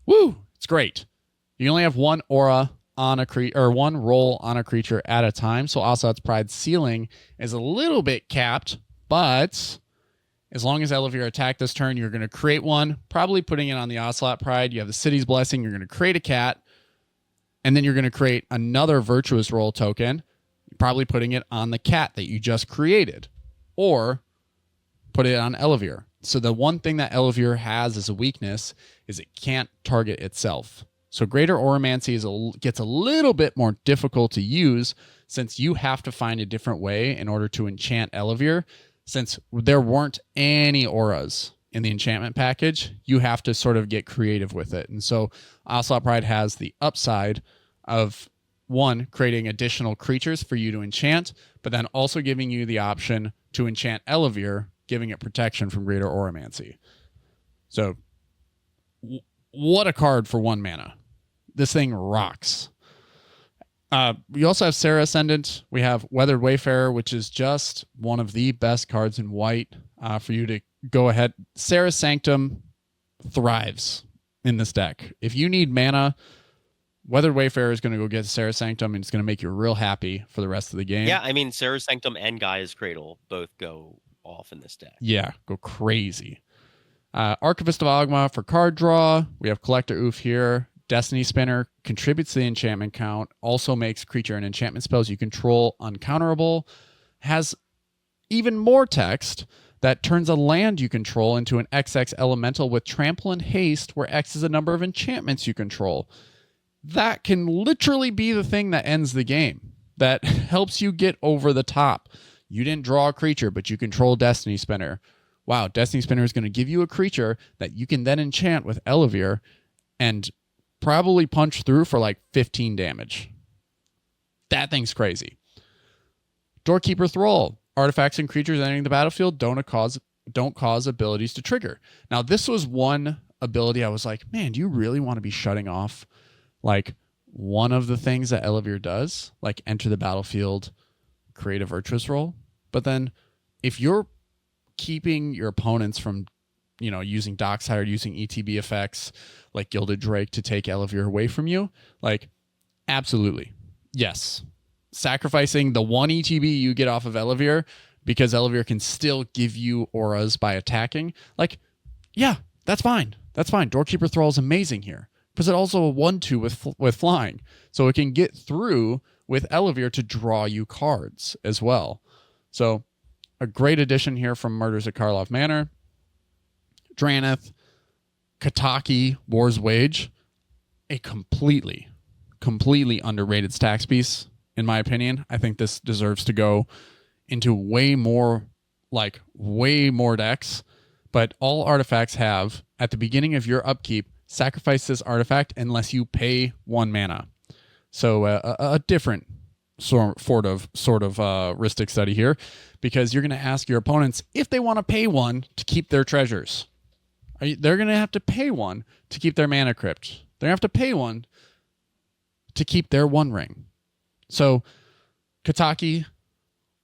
Woo! It's great. You only have 1 aura on a creature, or 1 roll on a creature at a time. So Ocelot's Pride's ceiling is a little bit capped, but as long as Ellivere attack this turn, you're going to create 1, probably putting it on the Ocelot Pride. You have the City's Blessing. You're going to create a cat, and then you're going to create another virtuous roll token, probably putting it on the cat that you just created, or put it on Ellivere. So the one thing that Ellivere has as a weakness is it can't target itself. So Greater Auramancy gets a little bit more difficult to use, since you have to find a different way in order to enchant Ellivere. Since there weren't any auras in the enchantment package, you have to sort of get creative with it. And so Ocelot Pride has the upside of, 1, creating additional creatures for you to enchant, but then also giving you the option to enchant Ellivere, giving it protection from Greater Auramancy. So what a card for 1 mana. This thing rocks. We also have Serra Ascendant. We have Weathered Wayfarer, which is just one of the best cards in white for you to go ahead. Serra Sanctum thrives in this deck. If you need mana, Weathered Wayfarer is going to go get Serra Sanctum, and it's going to make you real happy for the rest of the game. Yeah, I mean, Serra Sanctum and Gaia's Cradle both go off in this deck. Yeah, go crazy. Archivist of Ogma for card draw. We have Collector Oof here. Destiny Spinner contributes to the enchantment count, also makes creature and enchantment spells you control uncounterable, has even more text that turns a land you control into an XX elemental with trample and haste, where X is the number of enchantments you control. That can literally be the thing that ends the game, that helps you get over the top. You didn't draw a creature, but you control Destiny Spinner. Wow, Destiny Spinner is going to give you a creature that you can then enchant with Ellivere and probably punch through for like 15 damage. That thing's crazy. Doorkeeper Thrall. Artifacts and creatures entering the battlefield don't cause abilities to trigger. Now, this was one ability I was like, man, do you really want to be shutting off like one of the things that Ellivere does? Like enter the battlefield, create a virtuous roll? But then if you're keeping your opponents from using Dockside, using ETB effects like Gilded Drake to take Ellivere away from you, like, absolutely. Yes. Sacrificing the 1 ETB you get off of Ellivere because Ellivere can still give you auras by attacking, like, yeah, that's fine. That's fine. Doorkeeper Thrall is amazing here because it also a 1/2 with flying. So it can get through with Ellivere to draw you cards as well. So a great addition here from Murders at Karlov Manor. Draneth, Kataki, War's Wage, a completely underrated stacks piece, in my opinion. I think this deserves to go into way more decks, but all artifacts have, at the beginning of your upkeep, sacrifice this artifact unless you pay 1 mana. So a different sort of Ristic study here, because you're going to ask your opponents if they want to pay 1 to keep their treasures. They're going to have to pay 1 to keep their mana crypt. They're going to have to pay 1 to keep their 1 ring. So, Kataki,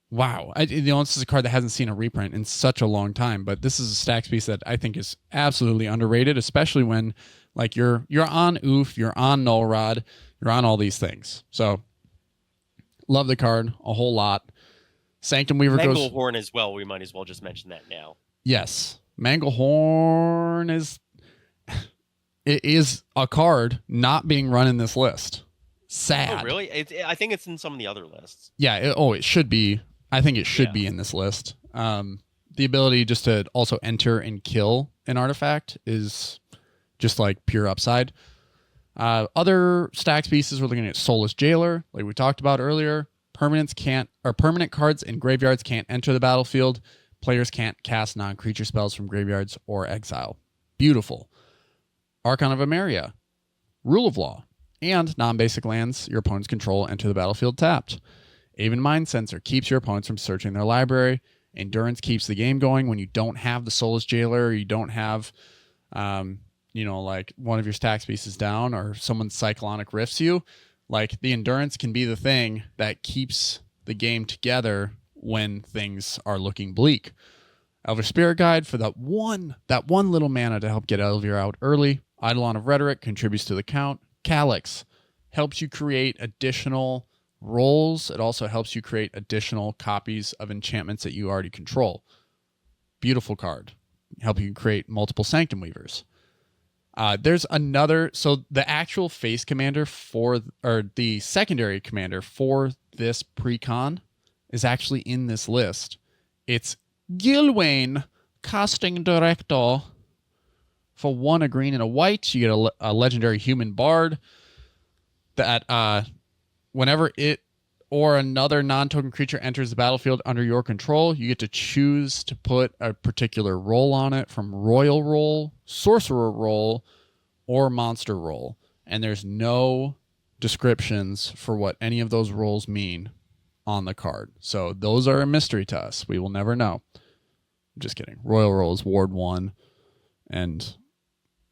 wow. This is a card that hasn't seen a reprint in such a long time, but this is a stacks piece that I think is absolutely underrated, especially when like you're on Oof, you're on Null Rod, you're on all these things. So, love the card a whole lot. Sanctum Weaver goes... Manglehorn as well. We might as well just mention that now. Yes. Manglehorn is a card not being run in this list. Sad. Oh, really? I think it's in some of the other lists. Yeah. It should be. I think it should be in this list. The ability just to also enter and kill an artifact is just like pure upside. Other stacks pieces, we're looking at Soulless Jailer, like we talked about earlier. Permanent cards in graveyards can't enter the battlefield. Players can't cast non-creature spells from graveyards or exile. Beautiful. Archon of Emeria, Rule of Law, and non-basic lands your opponents control enter the battlefield tapped. Aven Mind Sensor keeps your opponents from searching their library. Endurance keeps the game going when you don't have the Soulless Jailer, or you don't have, like one of your stacks pieces down, or someone Cyclonic Rifts you. Like, the Endurance can be the thing that keeps the game together when things are looking bleak. Ellivere Spirit Guide for that one little mana to help get Ellivere out early. Eidolon of Rhetoric contributes to the count. Calyx helps you create additional rolls. It also helps you create additional copies of enchantments that you already control. Beautiful card. Help you create multiple Sanctum Weavers. There's another, so the actual face commander the secondary commander for this precon is actually in this list. It's Gilwain, Casting Director. For 1, a green and a white, you get a legendary human bard that whenever it or another non-token creature enters the battlefield under your control, you get to choose to put a particular roll on it, from Royal Roll, Sorcerer Roll, or Monster Roll. And there's no descriptions for what any of those rolls mean on the card. So those are a mystery to us. We will never know. I'm just kidding. Royal Roll is Ward 1 and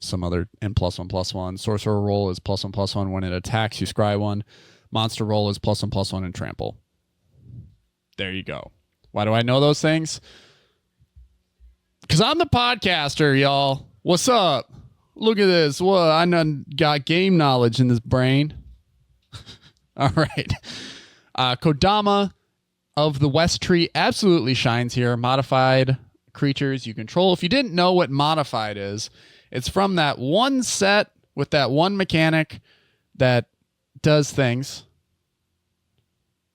some other, and +1/+1. Sorcerer Roll is +1/+1 when it attacks, you scry 1. Monster Roll is +1/+1 and trample. There you go. Why do I know those things? Because I'm the podcaster, y'all. What's up? Look at this. What? I done got game knowledge in this brain. All right. Kodama of the West Tree absolutely shines here. Modified creatures you control. If you didn't know what modified is, it's from that one set with that one mechanic that does things.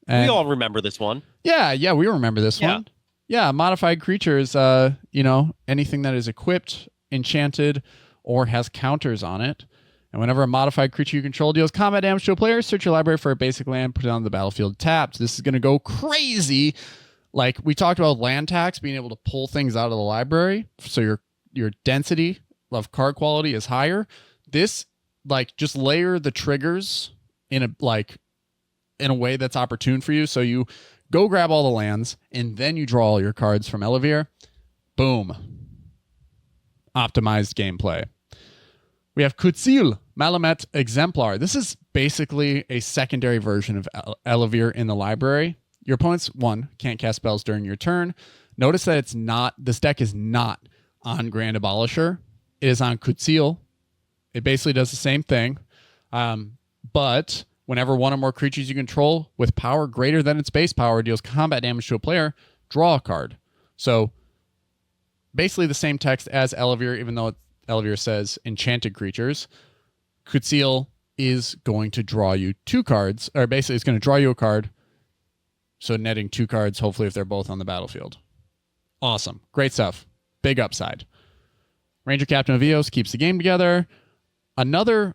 And we all remember this one. Yeah, we remember this one. Yeah, modified creatures, anything that is equipped, enchanted, or has counters on it. And whenever a modified creature you control deals combat damage to a player, search your library for a basic land, put it on the battlefield tapped. This is going to go crazy. Like we talked about land tax, being able to pull things out of the library, so your density of card quality is higher. This, just layer the triggers in a way that's opportune for you. So you go grab all the lands, and then you draw all your cards from Ellivere. Boom. Optimized gameplay. We have Kutzil, Malamet Exemplar. This is basically a secondary version of Ellivere in the library. Your opponent's, 1, can't cast spells during your turn. Notice that this deck is not on Grand Abolisher. It is on Kutzil. It basically does the same thing. But whenever one or more creatures you control with power greater than its base power deals combat damage to a player, draw a card. So basically the same text as Ellivere, even though Ellivere says enchanted creatures. Kutzil is going to draw you 2 cards, or basically it's going to draw you a card. So netting 2 cards, hopefully, if they're both on the battlefield. Awesome. Great stuff. Big upside. Ranger Captain of Eos keeps the game together. Another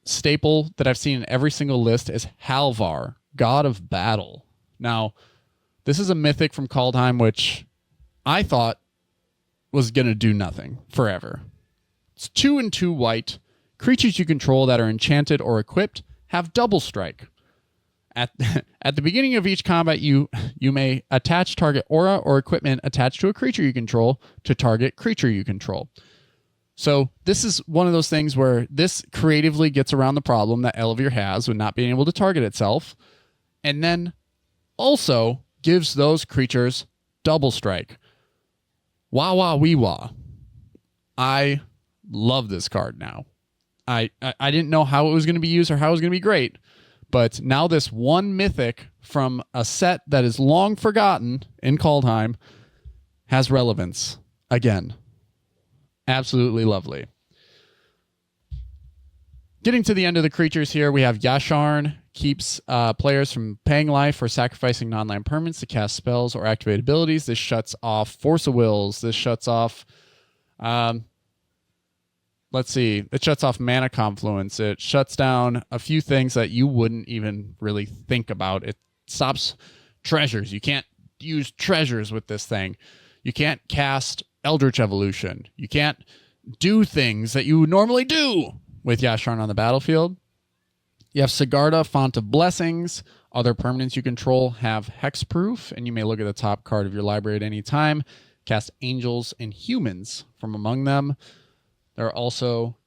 staple that I've seen in every single list is Halvar, God of Battle. Now, this is a mythic from Kaldheim, which I thought was going to do nothing forever. It's 2 and 2 white. Creatures you control that are enchanted or equipped have double strike. At the beginning of each combat, you may attach target aura or equipment attached to a creature you control to target creature you control. So this is one of those things where this creatively gets around the problem that Ellivere has with not being able to target itself, and then also gives those creatures double strike. Wah wah wee wah. I love this card now. I didn't know how it was going to be used or how it was going to be great, but now this one mythic from a set that is long forgotten in Kaldheim has relevance again. Absolutely lovely. Getting to the end of the creatures here, we have Yasharn. Keeps players from paying life or sacrificing non-land permanents to cast spells or activate abilities. This shuts off Force of Wills. This shuts off let's see. It shuts off mana confluence. It shuts down a few things that you wouldn't even really think about. It stops treasures. You can't use treasures with this thing. You can't cast Eldritch Evolution. You can't do things that you normally do with Yasharn on the battlefield. You have Sigarda, Font of Blessings. Other permanents you control have hexproof, and you may look at the top card of your library at any time. Cast Angels and Humans from among them. There are also,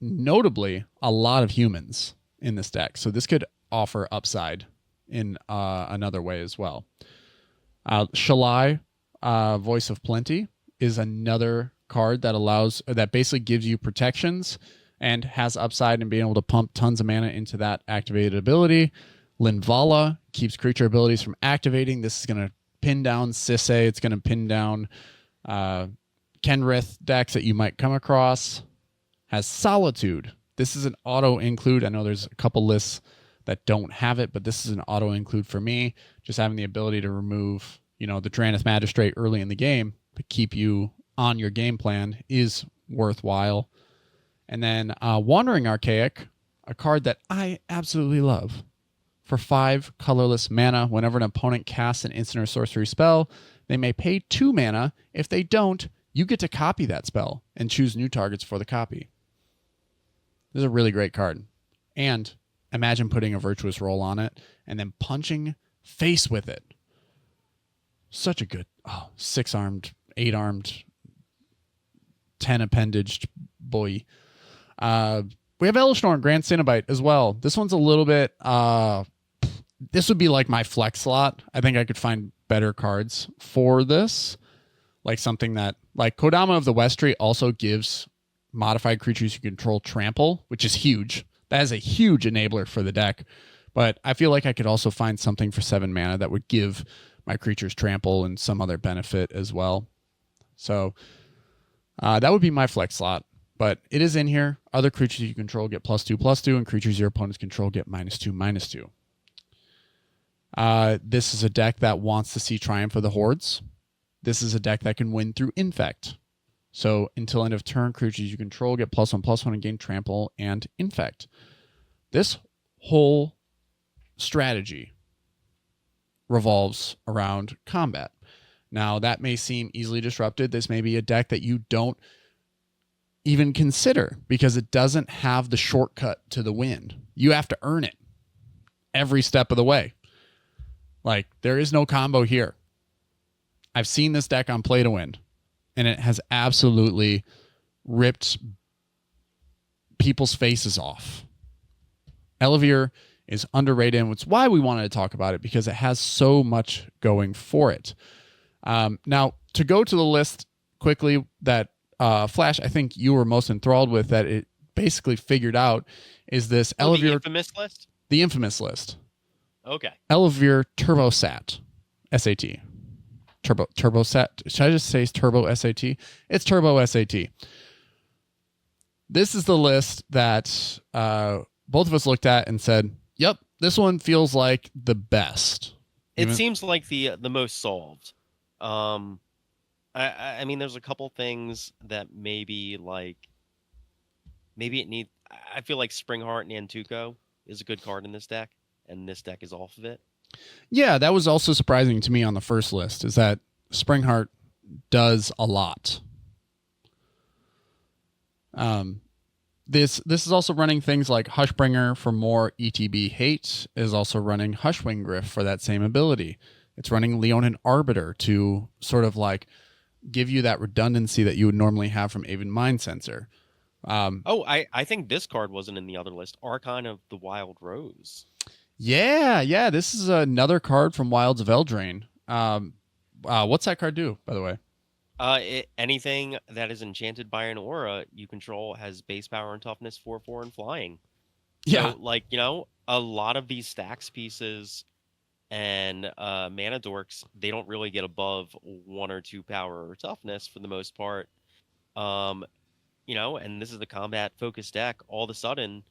notably, a lot of humans in this deck, so this could offer upside in another way as well. Shalai, Voice of Plenty, is another card that basically gives you protections and has upside in being able to pump tons of mana into that activated ability. Linvala keeps creature abilities from activating. This is going to pin down Sisse. It's going to pin down Kenrith decks that you might come across. Has Solitude. This is an auto include. I know there's a couple lists that don't have it, but this is an auto include for me. Just having the ability to remove, the Drannith Magistrate early in the game to keep you on your game plan is worthwhile. And then Wandering Archaic, a card that I absolutely love. For 5 colorless mana, whenever an opponent casts an instant or sorcery spell, they may pay 2 mana. If they don't, you get to copy that spell and choose new targets for the copy. This is a really great card. And imagine putting a Virtuous Roll on it and then punching face with it. Such a good 6-armed, 8-armed, 10-appendaged boy. We have Elishnorn, Grand Cenobite as well. This one's a little bit... this would be like my flex slot. I think I could find better cards for this. Like something that... Like Kodama of the Westry also gives modified creatures you control trample, which is huge. That is a huge enabler for the deck. But I feel like I could also find something for 7 mana that would give my creatures trample and some other benefit as well. So that would be my flex slot. But it is in here. Other creatures you control get +2/+2, and creatures your opponents control get -2/-2. This is a deck that wants to see Triumph of the Hordes. This is a deck that can win through Infect. So until end of turn, creatures you control get +1/+1 and gain Trample and Infect. This whole strategy revolves around combat. Now, that may seem easily disrupted. This may be a deck that you don't even consider because it doesn't have the shortcut to the win. You have to earn it every step of the way. Like, there is no combo here. I've seen this deck on Play to Win, and it has absolutely ripped people's faces off. Ellivere is underrated, and it's why we wanted to talk about it, because it has so much going for it. Now, to go to the list quickly that Flash, I think you were most enthralled with, that it basically figured out, is this Ellivere... The infamous list? The infamous list. Okay. Ellivere Turbo SAT. SAT. Turbo SAT. Should I just say Turbo SAT? It's Turbo SAT. This is the list that both of us looked at and said, yep, this one feels like the best. It seems like the most solved. I mean, there's a couple things that maybe it needs. I feel like Springheart and Antuco is a good card in this deck, and this deck is off of it. Yeah, that was also surprising to me on the first list, is that Springheart does a lot. This is also running things like Hushbringer for more ETB hate. It is also running Hushwing Griff for that same ability. It's running Leonin Arbiter to sort of like give you that redundancy that you would normally have from Aven Mind Sensor. I think this card wasn't in the other list. Archon of the Wild Rose. Yeah. This is another card from Wilds of Eldraine. What's that card do, by the way? Anything that is enchanted by an aura you control has base power and toughness 4/4 and flying. Yeah. So, a lot of these stax pieces and mana dorks, they don't really get above 1 or 2 power or toughness for the most part. And this is the combat focused deck. All of a sudden,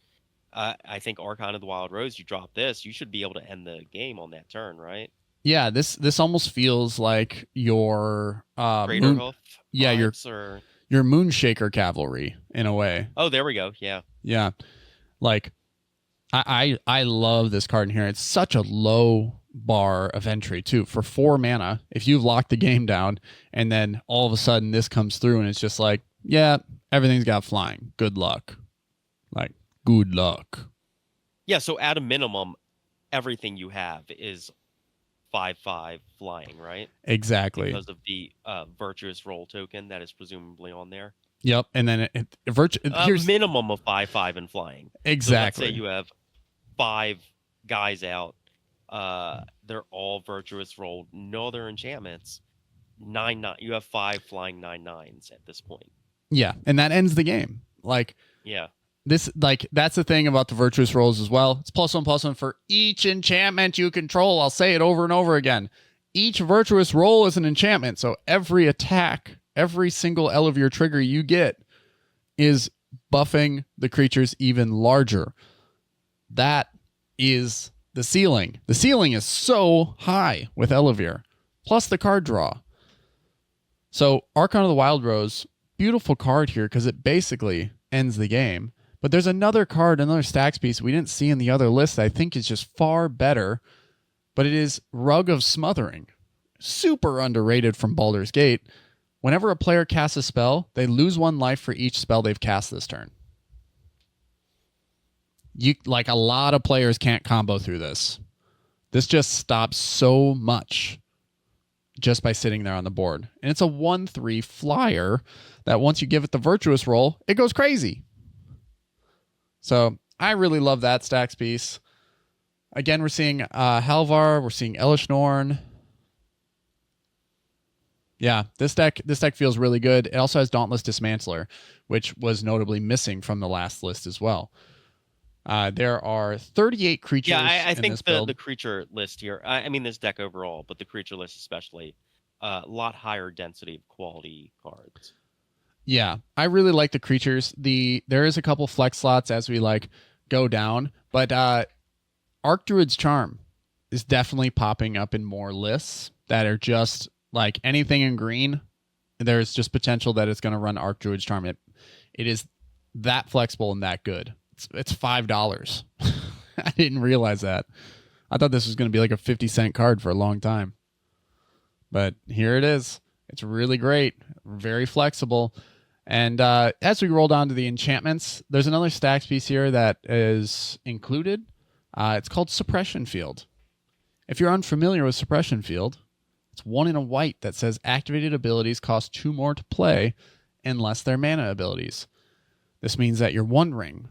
I think Archon of the Wild Rose, you drop this, you should be able to end the game on that turn, right? Yeah, this almost feels like your Greater Hoof. Yeah, your Moonshaker cavalry in a way. Oh, there we go. Yeah. Yeah. Like I love this card in here. It's such a low bar of entry too. For 4 mana, if you've locked the game down and then all of a sudden this comes through and it's just like, yeah, everything's got flying. Good luck. Like, good luck. Yeah, so at a minimum, everything you have is 5/5 flying, right? Exactly. Because of the virtuous roll token that is presumably on there. Yep. And then here's minimum of 5/5 and flying. Exactly. So let's say you have 5 guys out. They're all virtuous rolled. No other enchantments. 9/9. You have 5 flying 9/9s at this point. Yeah, and that ends the game. Like, yeah. This, like, that's the thing about the virtuous rolls as well. It's +1/+1 for each enchantment you control. I'll say it over and over again. Each virtuous roll is an enchantment. So every attack, every single Ellivere trigger you get is buffing the creatures even larger. That is the ceiling. The ceiling is so high with Ellivere, plus the card draw. So Archon of the Wild Rose, beautiful card here because it basically ends the game. But there's another card, another stacks piece we didn't see in the other list that I think is just far better, but it is Rug of Smothering. Super underrated from Baldur's Gate. Whenever a player casts a spell, they lose 1 life for each spell they've cast this turn. Like, a lot of players can't combo through this. This just stops so much just by sitting there on the board. And it's a 1/3 flyer that once you give it the virtuous roll, it goes crazy. So I really love that stacks piece. Again, we're seeing Halvar, we're seeing Elish Norn. Yeah, this deck feels really good. It also has Dauntless Dismantler, which was notably missing from the last list as well. There are 38 creatures. Yeah, I think this build. the creature list here, I mean this deck overall, but the creature list especially, a lot higher density of quality cards. Yeah, I really like the creatures. There is a couple flex slots as we like go down, but Archdruid's Charm is definitely popping up in more lists that are just like anything in green. There's just potential that it's going to run Archdruid's Charm. It is that flexible and that good. It's $5. I didn't realize that. I thought this was going to be like a 50-cent card for a long time. But here it is. It's really great. Very flexible. And as we roll down to the enchantments, there's another stacks piece here that is included. It's called Suppression Field. If you're unfamiliar with Suppression Field, it's 1 in a white that says activated abilities cost 2 more to play unless they're mana abilities. This means that your One Ring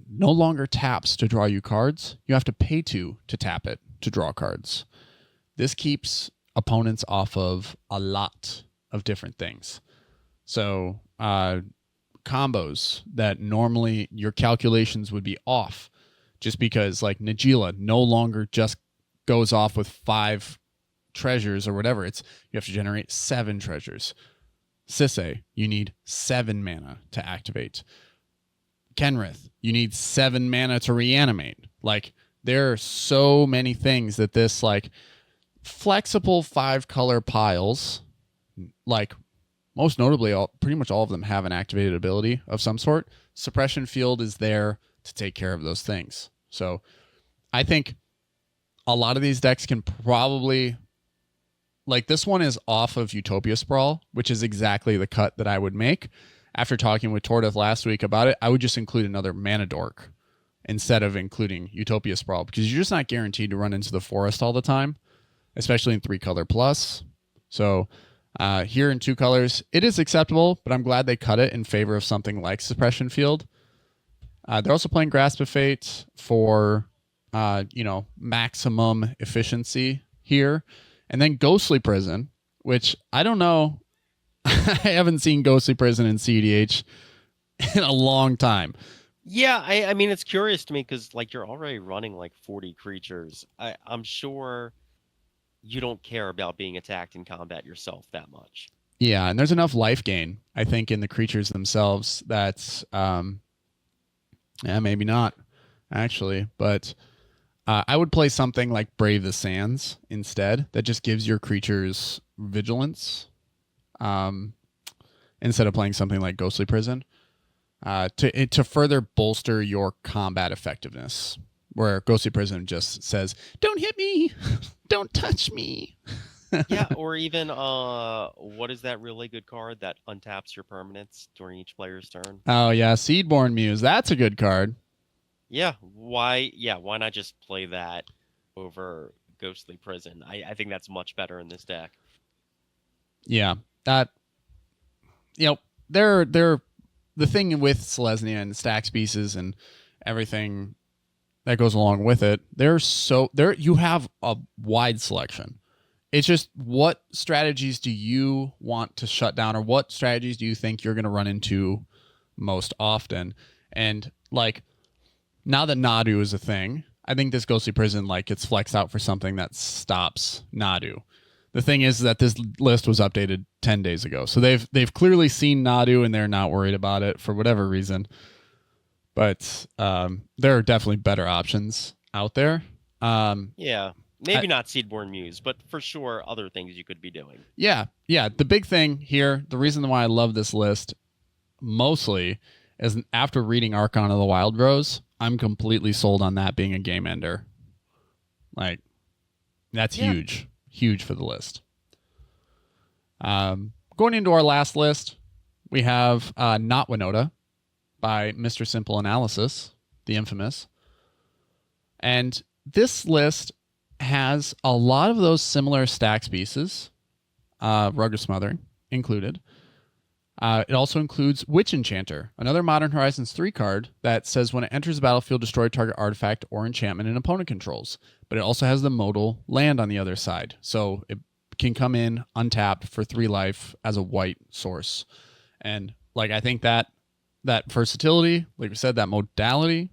no longer taps to draw you cards. You have to pay to tap it to draw cards. This keeps opponents off of a lot of different things. So combos that normally your calculations would be off just because like Najeela no longer just goes off with 5 treasures or whatever. You have to generate 7 treasures. Sisay, you need 7 mana to activate. Kenrith, you need 7 mana to reanimate. Like, there are so many things that this like flexible 5-color piles, like most notably, pretty much all of them have an activated ability of some sort. Suppression Field is there to take care of those things. So I think a lot of these decks can probably, like this one is off of Utopia Sprawl, which is exactly the cut that I would make. After talking with Tordeth last week about it, I would just include another Mana Dork instead of including Utopia Sprawl because you're just not guaranteed to run into the forest all the time, especially in 3-color plus. So here in 2 colors, it is acceptable, but I'm glad they cut it in favor of something like Suppression Field. They're also playing Grasp of Fate for maximum efficiency here. And then Ghostly Prison, which I don't know. I haven't seen Ghostly Prison in cEDH in a long time. Yeah, I mean, it's curious to me because like you're already running like 40 creatures. I'm sure you don't care about being attacked in combat yourself that much. Yeah, and there's enough life gain, I think, in the creatures themselves that's maybe not, actually. But I would play something like Brave the Sands instead. That just gives your creatures vigilance. And instead of playing something like Ghostly Prison, to further bolster your combat effectiveness. Where Ghostly Prison just says, "Don't hit me, don't touch me." Yeah, or even what is that really good card that untaps your permanents during each player's turn? Oh yeah, Seedborn Muse. That's a good card. Yeah, why not just play that over Ghostly Prison? I think that's much better in this deck. Yeah, that they're the thing with Selesnya and stax pieces and everything that goes along with it. You have a wide selection. It's just what strategies do you want to shut down, or what strategies do you think you're going to run into most often? And like now that Nadu is a thing, I think this Ghostly Prison gets flexed out for something that stops Nadu. The thing is that this list was updated 10 days ago. So they've clearly seen Nadu and they're not worried about it for whatever reason. But there are definitely better options out there. Yeah. Maybe not Seedborn Muse, but for sure other things you could be doing. Yeah. The big thing here, the reason why I love this list mostly is after reading Archon of the Wild Rose, I'm completely sold on that being a game ender. That's huge. Huge for the list. Going into our last list, we have Not Winota by Mr. Simple Analysis, the infamous. And this list has a lot of those similar stax pieces, Rugged Smothering included. It also includes Witch Enchanter, another Modern Horizons 3 card that says when it enters the battlefield, destroy target artifact or enchantment an opponent controls. But it also has the modal land on the other side. So it can come in untapped for 3 life as a white source. And I think that versatility, like we said, that modality,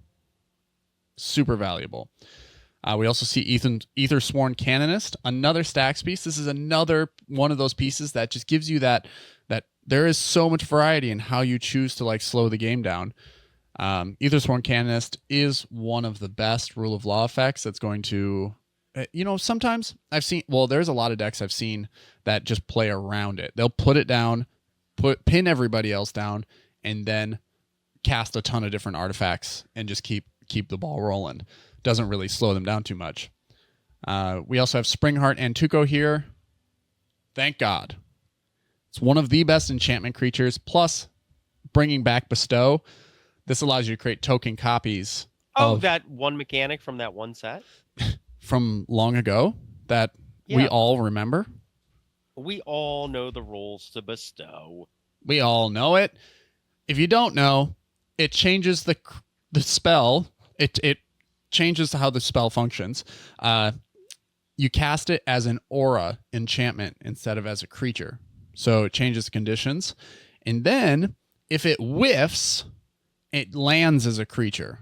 super valuable. We also see Aethersworn Canonist, another stax piece. This is another one of those pieces that just gives you that there is so much variety in how you choose to slow the game down. Aethersworn Canonist is one of the best rule of law effects that's going to, sometimes I've seen, there's a lot of decks I've seen that just play around it. They'll put it down, pin everybody else down, and then cast a ton of different artifacts and just keep the ball rolling. Doesn't really slow them down too much. We also have Springheart and Tuco here. Thank God. It's one of the best enchantment creatures, plus bringing back Bestow. This allows you to create token copies of that one mechanic from that one set? From long ago that we all remember. We all know the rules to Bestow. We all know it. If you don't know, it changes the spell. It changes how the spell functions. You cast it as an aura enchantment instead of as a creature. So it changes the conditions. And then if it whiffs, it lands as a creature.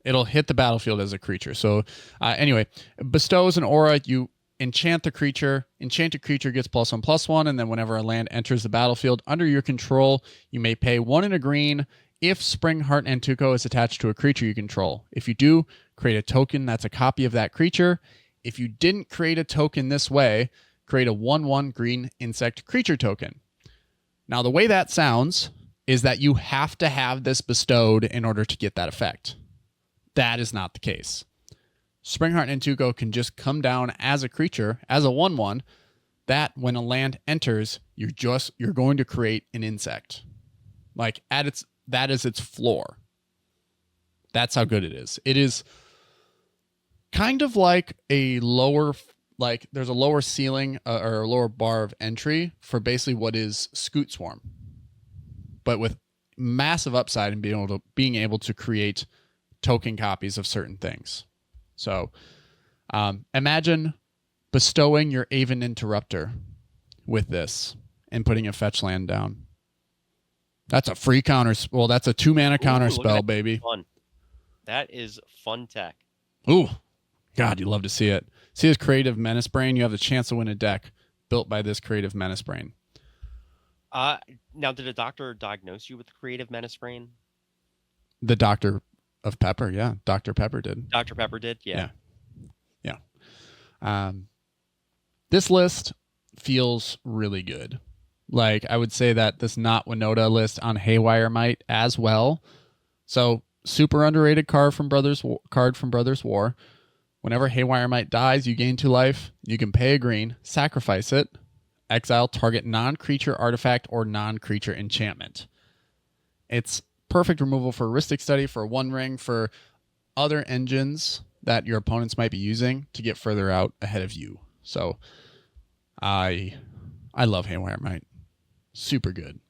It'll hit the battlefield as a creature. So anyway, bestows an aura. You enchant the creature. Enchanted creature gets +1/+1. And then whenever a land enters the battlefield under your control, you may pay 1 and a green if Springheart and Tuco is attached to a creature you control. If you do, create a token that's a copy of that creature. If you didn't create a token this way, create a 1/1 green insect creature token. Now, the way that sounds is that you have to have this bestowed in order to get that effect. That is not the case. Springheart and Tuco can just come down as a creature, as a 1/1, that when a land enters, you're going to create an insect. That is its floor. That's how good it is. It is kind of like a lower, there's a lower ceiling or a lower bar of entry for basically what is Scoot Swarm, but with massive upside and being able to create token copies of certain things. So imagine bestowing your Aven Interrupter with this and putting a fetch land down. That's a free counter. Well, that's a 2-mana counter spell, baby. Fun. That is fun tech. Ooh, God, you love to see it. See this creative Menace Brain? You have the chance to win a deck built by this creative Menace Brain. Now, did a doctor diagnose you with creative Menace Brain? The Doctor of Pepper, yeah. Dr. Pepper did. Dr. Pepper did, yeah. This list feels really good. Like, I would say that this Not Winota list on Haywire might as well. So, super underrated card from Brothers War. Whenever Haywire Might dies, you gain 2 life. You can pay a green, sacrifice it, exile target non-creature artifact or non-creature enchantment. It's perfect removal for Heuristic Study, for One Ring, for other engines that your opponents might be using to get further out ahead of you. So I love Haywire Might. Super good.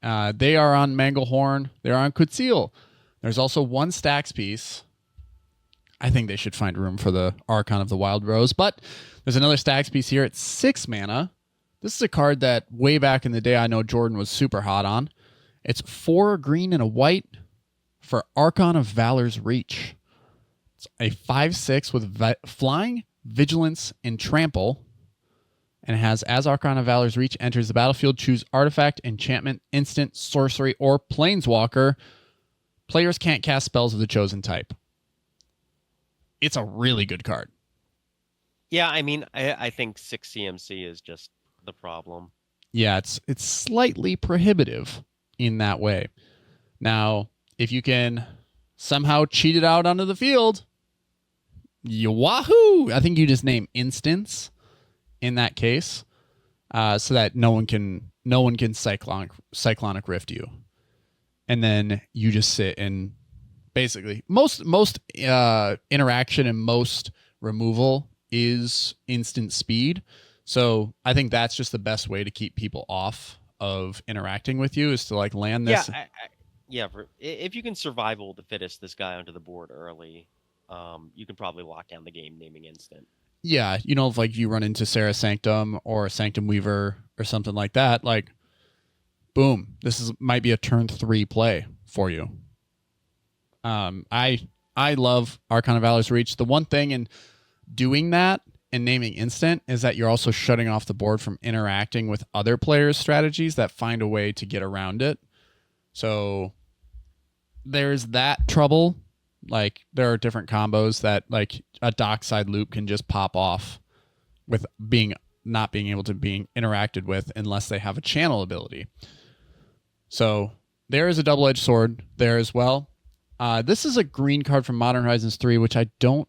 They are on Manglehorn. They're on Quetzal. There's also one Stax piece. I think they should find room for the Archon of the Wild Rose, but there's another Stax piece here at 6 mana. This is a card that way back in the day I know Jordan was super hot on. It's 4 green and a white for Archon of Valor's Reach. It's a 5/6 with flying, vigilance, and trample. And it has, as Archon of Valor's Reach enters the battlefield, choose artifact, enchantment, instant, sorcery, or planeswalker. Players can't cast spells of the chosen type. It's a really good card. Yeah, I mean, I think 6 CMC is just the problem. Yeah, it's slightly prohibitive in that way. Now, if you can somehow cheat it out onto the field, wahoo! I think you just name instance in that case, so that no one can cyclonic rift you, and then you just sit and basically most interaction and most removal is instant speed. So I think that's just the best way to keep people off of interacting with you, is to like land this. Yeah, if you can survival the fittest this guy onto the board early, you can probably lock down the game naming instant. Yeah, you know, if like you run into Sarah Sanctum or Sanctum Weaver or something like that, like boom, might be a turn 3 play for you. I love Archon of Valor's Reach. The one thing in doing that and naming instant is that you're also shutting off the board from interacting with other players' strategies that find a way to get around it. So there's that trouble. Like, there are different combos that, like, a dockside loop can just pop off with not being able to be interacted with unless they have a channel ability. So there is a double-edged sword there as well. This is a green card from Modern Horizons 3, which I don't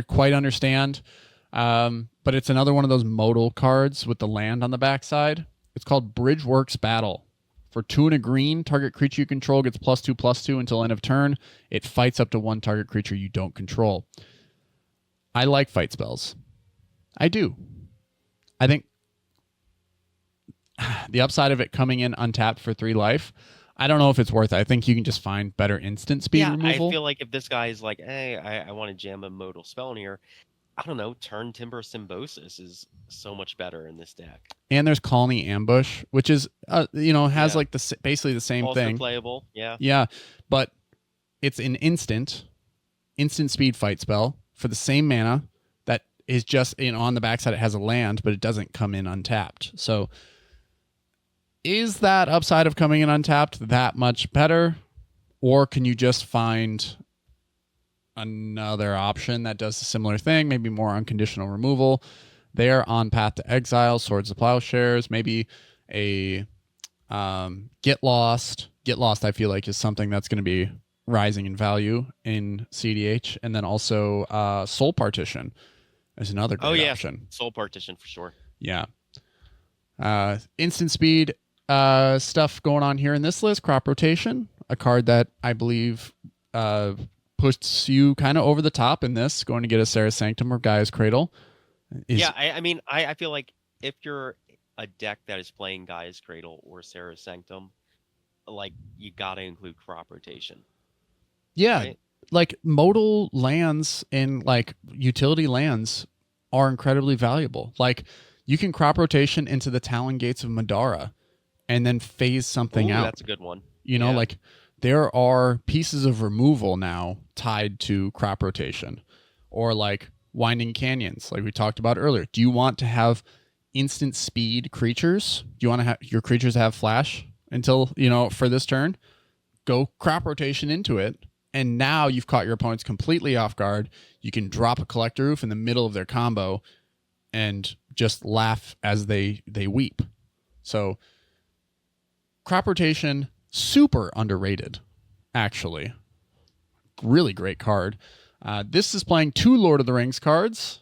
quite understand. But it's another one of those modal cards with the land on the backside. It's called Bridgeworks Battle. For 2 and a green, target creature you control gets +2/+2 until end of turn. It fights up to 1 target creature you don't control. I like fight spells. I do. I think the upside of it coming in untapped for 3 life, I don't know if it's worth it. I think you can just find better instant speed removal. I feel like if this guy is like, hey, I want to jam a modal spell in here, I don't know, Turn Timber Symbiosis is so much better in this deck. And there's Colony Ambush, which is, has like basically the same also thing. Also playable, yeah. Yeah, but it's an instant speed fight spell for the same mana that is just on the backside. It has a land, but it doesn't come in untapped. So is that upside of coming in untapped that much better? Or can you just find another option that does a similar thing, maybe more unconditional removal? They're on Path to Exile, Swords of Plowshares, maybe a Get Lost. Get Lost, I feel like, is something that's going to be rising in value in cEDH. And then also Soul Partition is another great option. Soul Partition for sure. Yeah. Instant speed stuff going on here in this list. Crop Rotation, a card that I believe puts you kind of over the top in this, going to get a Sarah Sanctum or Gaia's Cradle. I mean, I feel like if you're a deck that is playing Gaia's Cradle or Sarah Sanctum, like, you got to include Crop Rotation. Yeah, right? Like modal lands and like utility lands are incredibly valuable. Like, you can Crop Rotation into the Talon Gates of Madara and then phase something out. That's a good one. Like, there are pieces of removal now tied to Crop Rotation, or like Winding Canyons, like we talked about earlier. Do you want to have instant speed creatures? Do you want to have your creatures have flash until, for this turn? Go Crop Rotation into it, and now you've caught your opponents completely off guard. You can drop a Collector Roof in the middle of their combo and just laugh as they weep. So crop rotation, super underrated, actually. Really great card. This is playing 2 Lord of the Rings cards.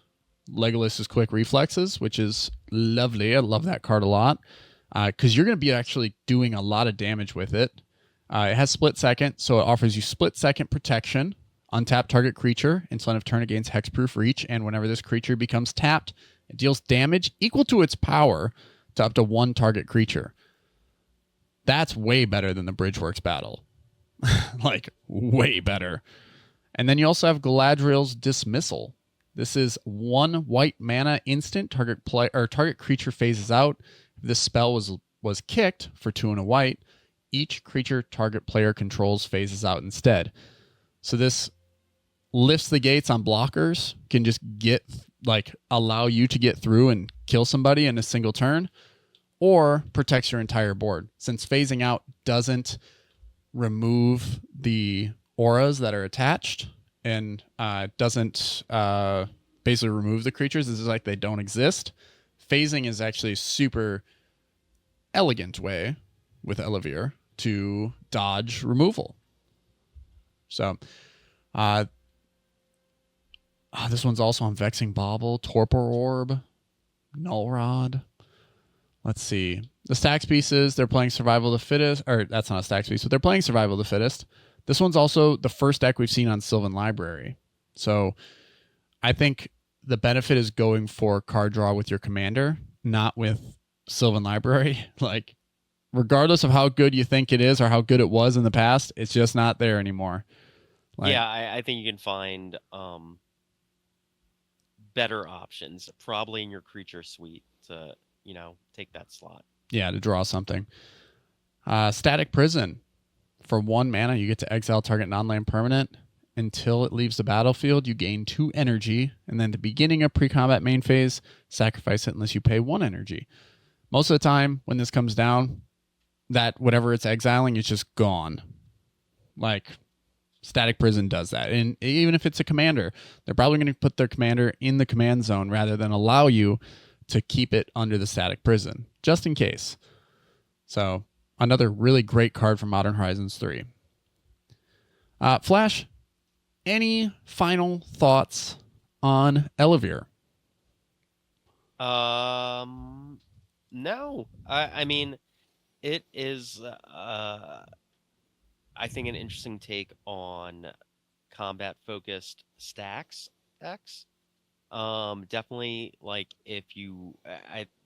Legolas's Quick Reflexes, which is lovely. I love that card a lot because you're going to be actually doing a lot of damage with it. It has split second, so it offers you split second protection. Untap target creature until end of turn, it gains hexproof reach, and whenever this creature becomes tapped, it deals damage equal to its power to up to 1 target creature. That's way better than the Bridgeworks battle. Like, way better. And then you also have Galadriel's Dismissal. This is 1 white mana instant. Target creature phases out. If this spell was kicked for 2 and a white, each creature target player controls phases out instead. So this lifts the gates on blockers, can just allow you to get through and kill somebody in a single turn, or protects your entire board. Since phasing out doesn't remove the auras that are attached and doesn't basically remove the creatures, this is like they don't exist. Phasing is actually a super elegant way with Ellivere to dodge removal. So this one's also on Vexing Bauble, Torpor Orb, Null Rod. Let's see. The stacks pieces, they're playing Survival of the Fittest. Or that's not a stacks piece, but they're playing Survival of the Fittest. This one's also the first deck we've seen on Sylvan Library. So I think the benefit is going for card draw with your commander, not with Sylvan Library. Like, regardless of how good you think it is or how good it was in the past, it's just not there anymore. Like, yeah, I think you can find better options, probably in your creature suite to, take that slot. Yeah, to draw something. Static Prison. For 1 mana, you get to exile target non-land permanent. Until it leaves the battlefield, you gain 2 energy, and then at the beginning of pre-combat main phase, sacrifice it unless you pay 1 energy. Most of the time, when this comes down, that whatever it's exiling is just gone. Like, Static Prison does that. And even if it's a commander, they're probably going to put their commander in the command zone rather than allow you to keep it under the Static Prison, just in case. So, another really great card from Modern Horizons 3. Flash, any final thoughts on Ellivere? No. I mean, it is, I think, an interesting take on combat-focused stacks decks. Definitely, like, if you...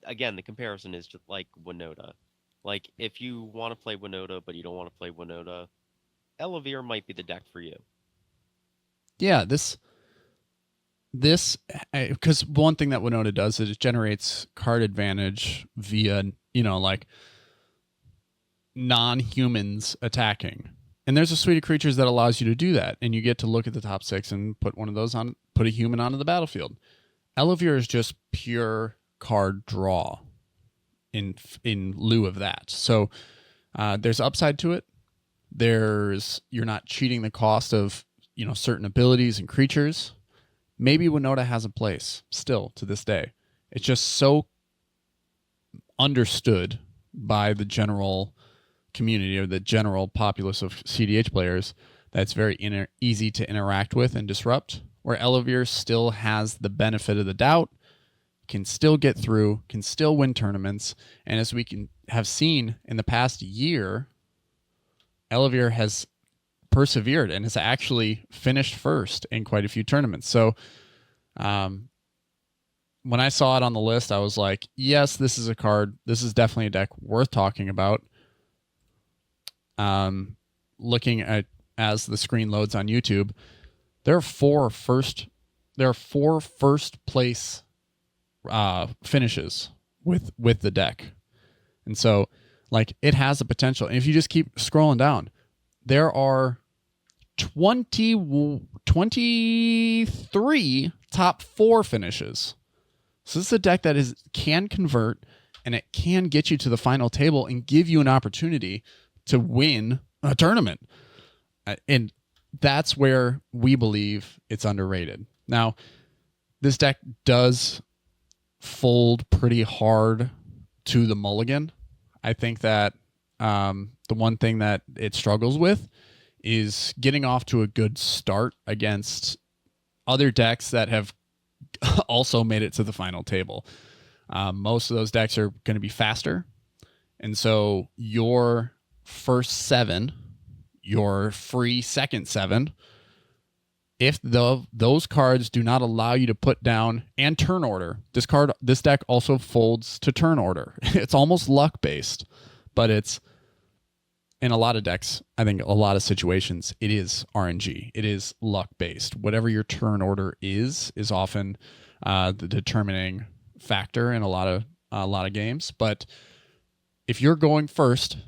again, the comparison is just like Winota. Like, if you want to play Winota, but you don't want to play Winota, Ellivere might be the deck for you. Yeah, this because one thing that Winota does is it generates card advantage via, like non-humans attacking. And there's a suite of creatures that allows you to do that. And you get to look at the top 6 and put one of those on, put a human onto the battlefield. Ellivere is just pure card draw in lieu of that. So there's upside to it. You're not cheating the cost of, certain abilities and creatures. Maybe Winota has a place still to this day. It's just so understood by the general community or the general populace of cEDH players that it's very easy to interact with and disrupt, where Ellivere still has the benefit of the doubt, can still get through, can still win tournaments, and as we can have seen in the past year, Ellivere has persevered and has actually finished first in quite a few tournaments. So when I saw it on the list, I was like, yes, this is a card. This is definitely a deck worth talking about. Looking at as the screen loads on YouTube, there are four first place finishes with the deck. And so, like, it has the potential. And if you just keep scrolling down, there are 23 top 4 finishes. So this is a deck that can convert, and it can get you to the final table and give you an opportunity to win a tournament. And that's where we believe it's underrated. Now, this deck does fold pretty hard to the mulligan. I think that the one thing that it struggles with is getting off to a good start against other decks that have also made it to the final table. Most of those decks are going to be faster. And so your first 7, your free second 7, if those cards do not allow you to put down and turn order, this deck also folds to turn order. It's almost luck based, but it's in a lot of decks, I think a lot of situations, it is RNG. It is luck based. Whatever your turn order is often the determining factor in a lot of games. But if you're going first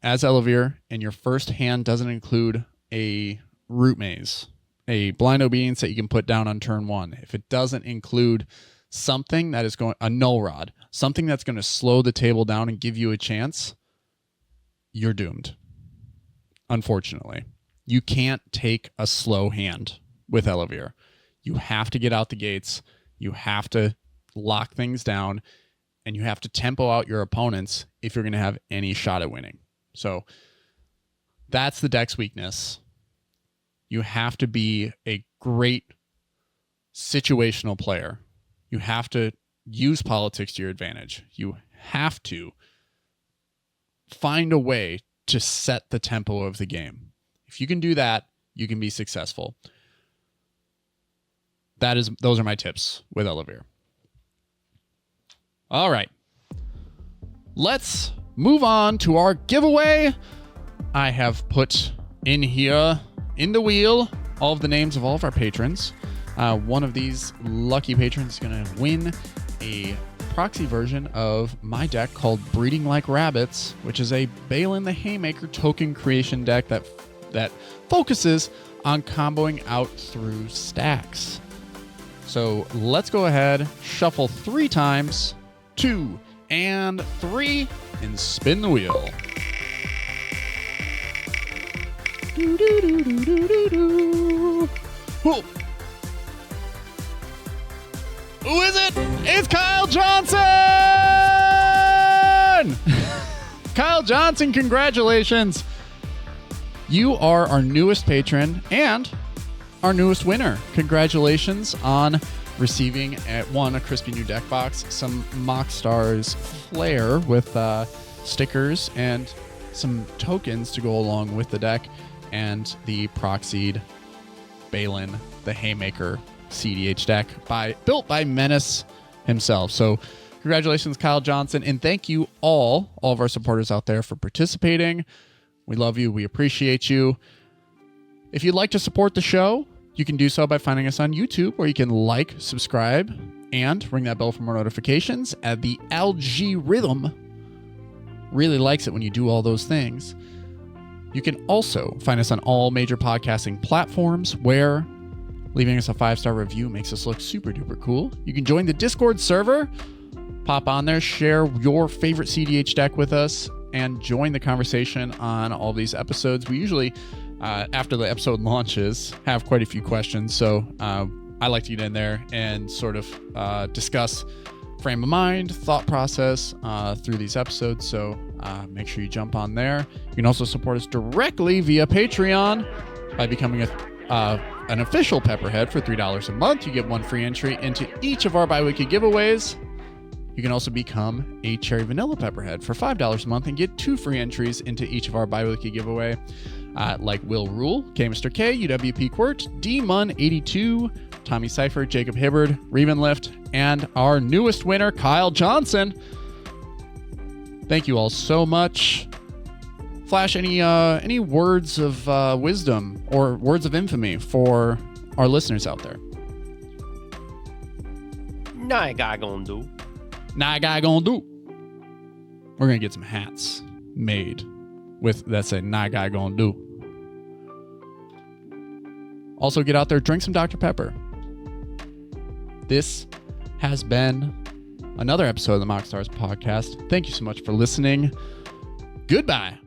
as Ellivere and your first hand doesn't include a root maze, a blind obedience that you can put down on turn 1, if it doesn't include something that is a null rod, something that's going to slow the table down and give you a chance, you're doomed. Unfortunately, you can't take a slow hand with Ellivere. You have to get out the gates. You have to lock things down, and you have to tempo out your opponents if you're going to have any shot at winning. So that's the deck's weakness. You have to be a great situational player. You have to use politics to your advantage. You have to find a way to set the tempo of the game. If you can do that, you can be successful. Those are my tips with Ellivere. All right. Let's move on to our giveaway. I have put in here in the wheel all of the names of all of our patrons. One of these lucky patrons is going to win a proxy version of my deck called Breeding Like Rabbits, which is a Baylen the Haymaker token creation deck that focuses on comboing out through stacks. So let's go ahead, shuffle 3 times, 2 and 3, and spin the wheel. Whoa. Who is it? It's Kyle Johnson! Kyle Johnson, congratulations. You are our newest patron and our newest winner. Congratulations on receiving a crispy new deck box, some MoxStars flair with stickers and some tokens to go along with the deck, and the proxied Baylen the Haymaker cEDH deck built by Menace himself. So congratulations, Kyle Johnson, and thank you all of our supporters out there for participating. We love you. We appreciate you. If you'd like to support the show, you can do so by finding us on YouTube, where you can like, subscribe, and ring that bell for more notifications. The algorithm really likes it when you do all those things. You can also find us on all major podcasting platforms, where leaving us a 5-star review makes us look super duper cool. You can join the Discord server, pop on there, share your favorite cEDH deck with us, and join the conversation on all these episodes. We usually, after the episode launches, have quite a few questions. So I like to get in there and sort of discuss frame of mind, thought process through these episodes. So make sure you jump on there. You can also support us directly via Patreon by becoming an official Pepperhead for $3 a month. You get 1 free entry into each of our bi-weekly giveaways. You can also become a Cherry Vanilla Pepperhead for $5 a month and get 2 free entries into each of our bi-weekly giveaway, like Will Rule, K Mr. K, UWP Quirt, D-Mun82, Tommy Cypher, Jacob Hibbard, Revenlift, and our newest winner, Kyle Johnson. Thank you all so much. Flash, any words of wisdom or words of infamy for our listeners out there? Nah, guy gonna do. Nah, guy gonna do. We're gonna get some hats made with that say "Nah, guy gonna do." Also, get out there, drink some Dr. Pepper. This has been another episode of the MoxStars podcast. Thank you so much for listening. Goodbye.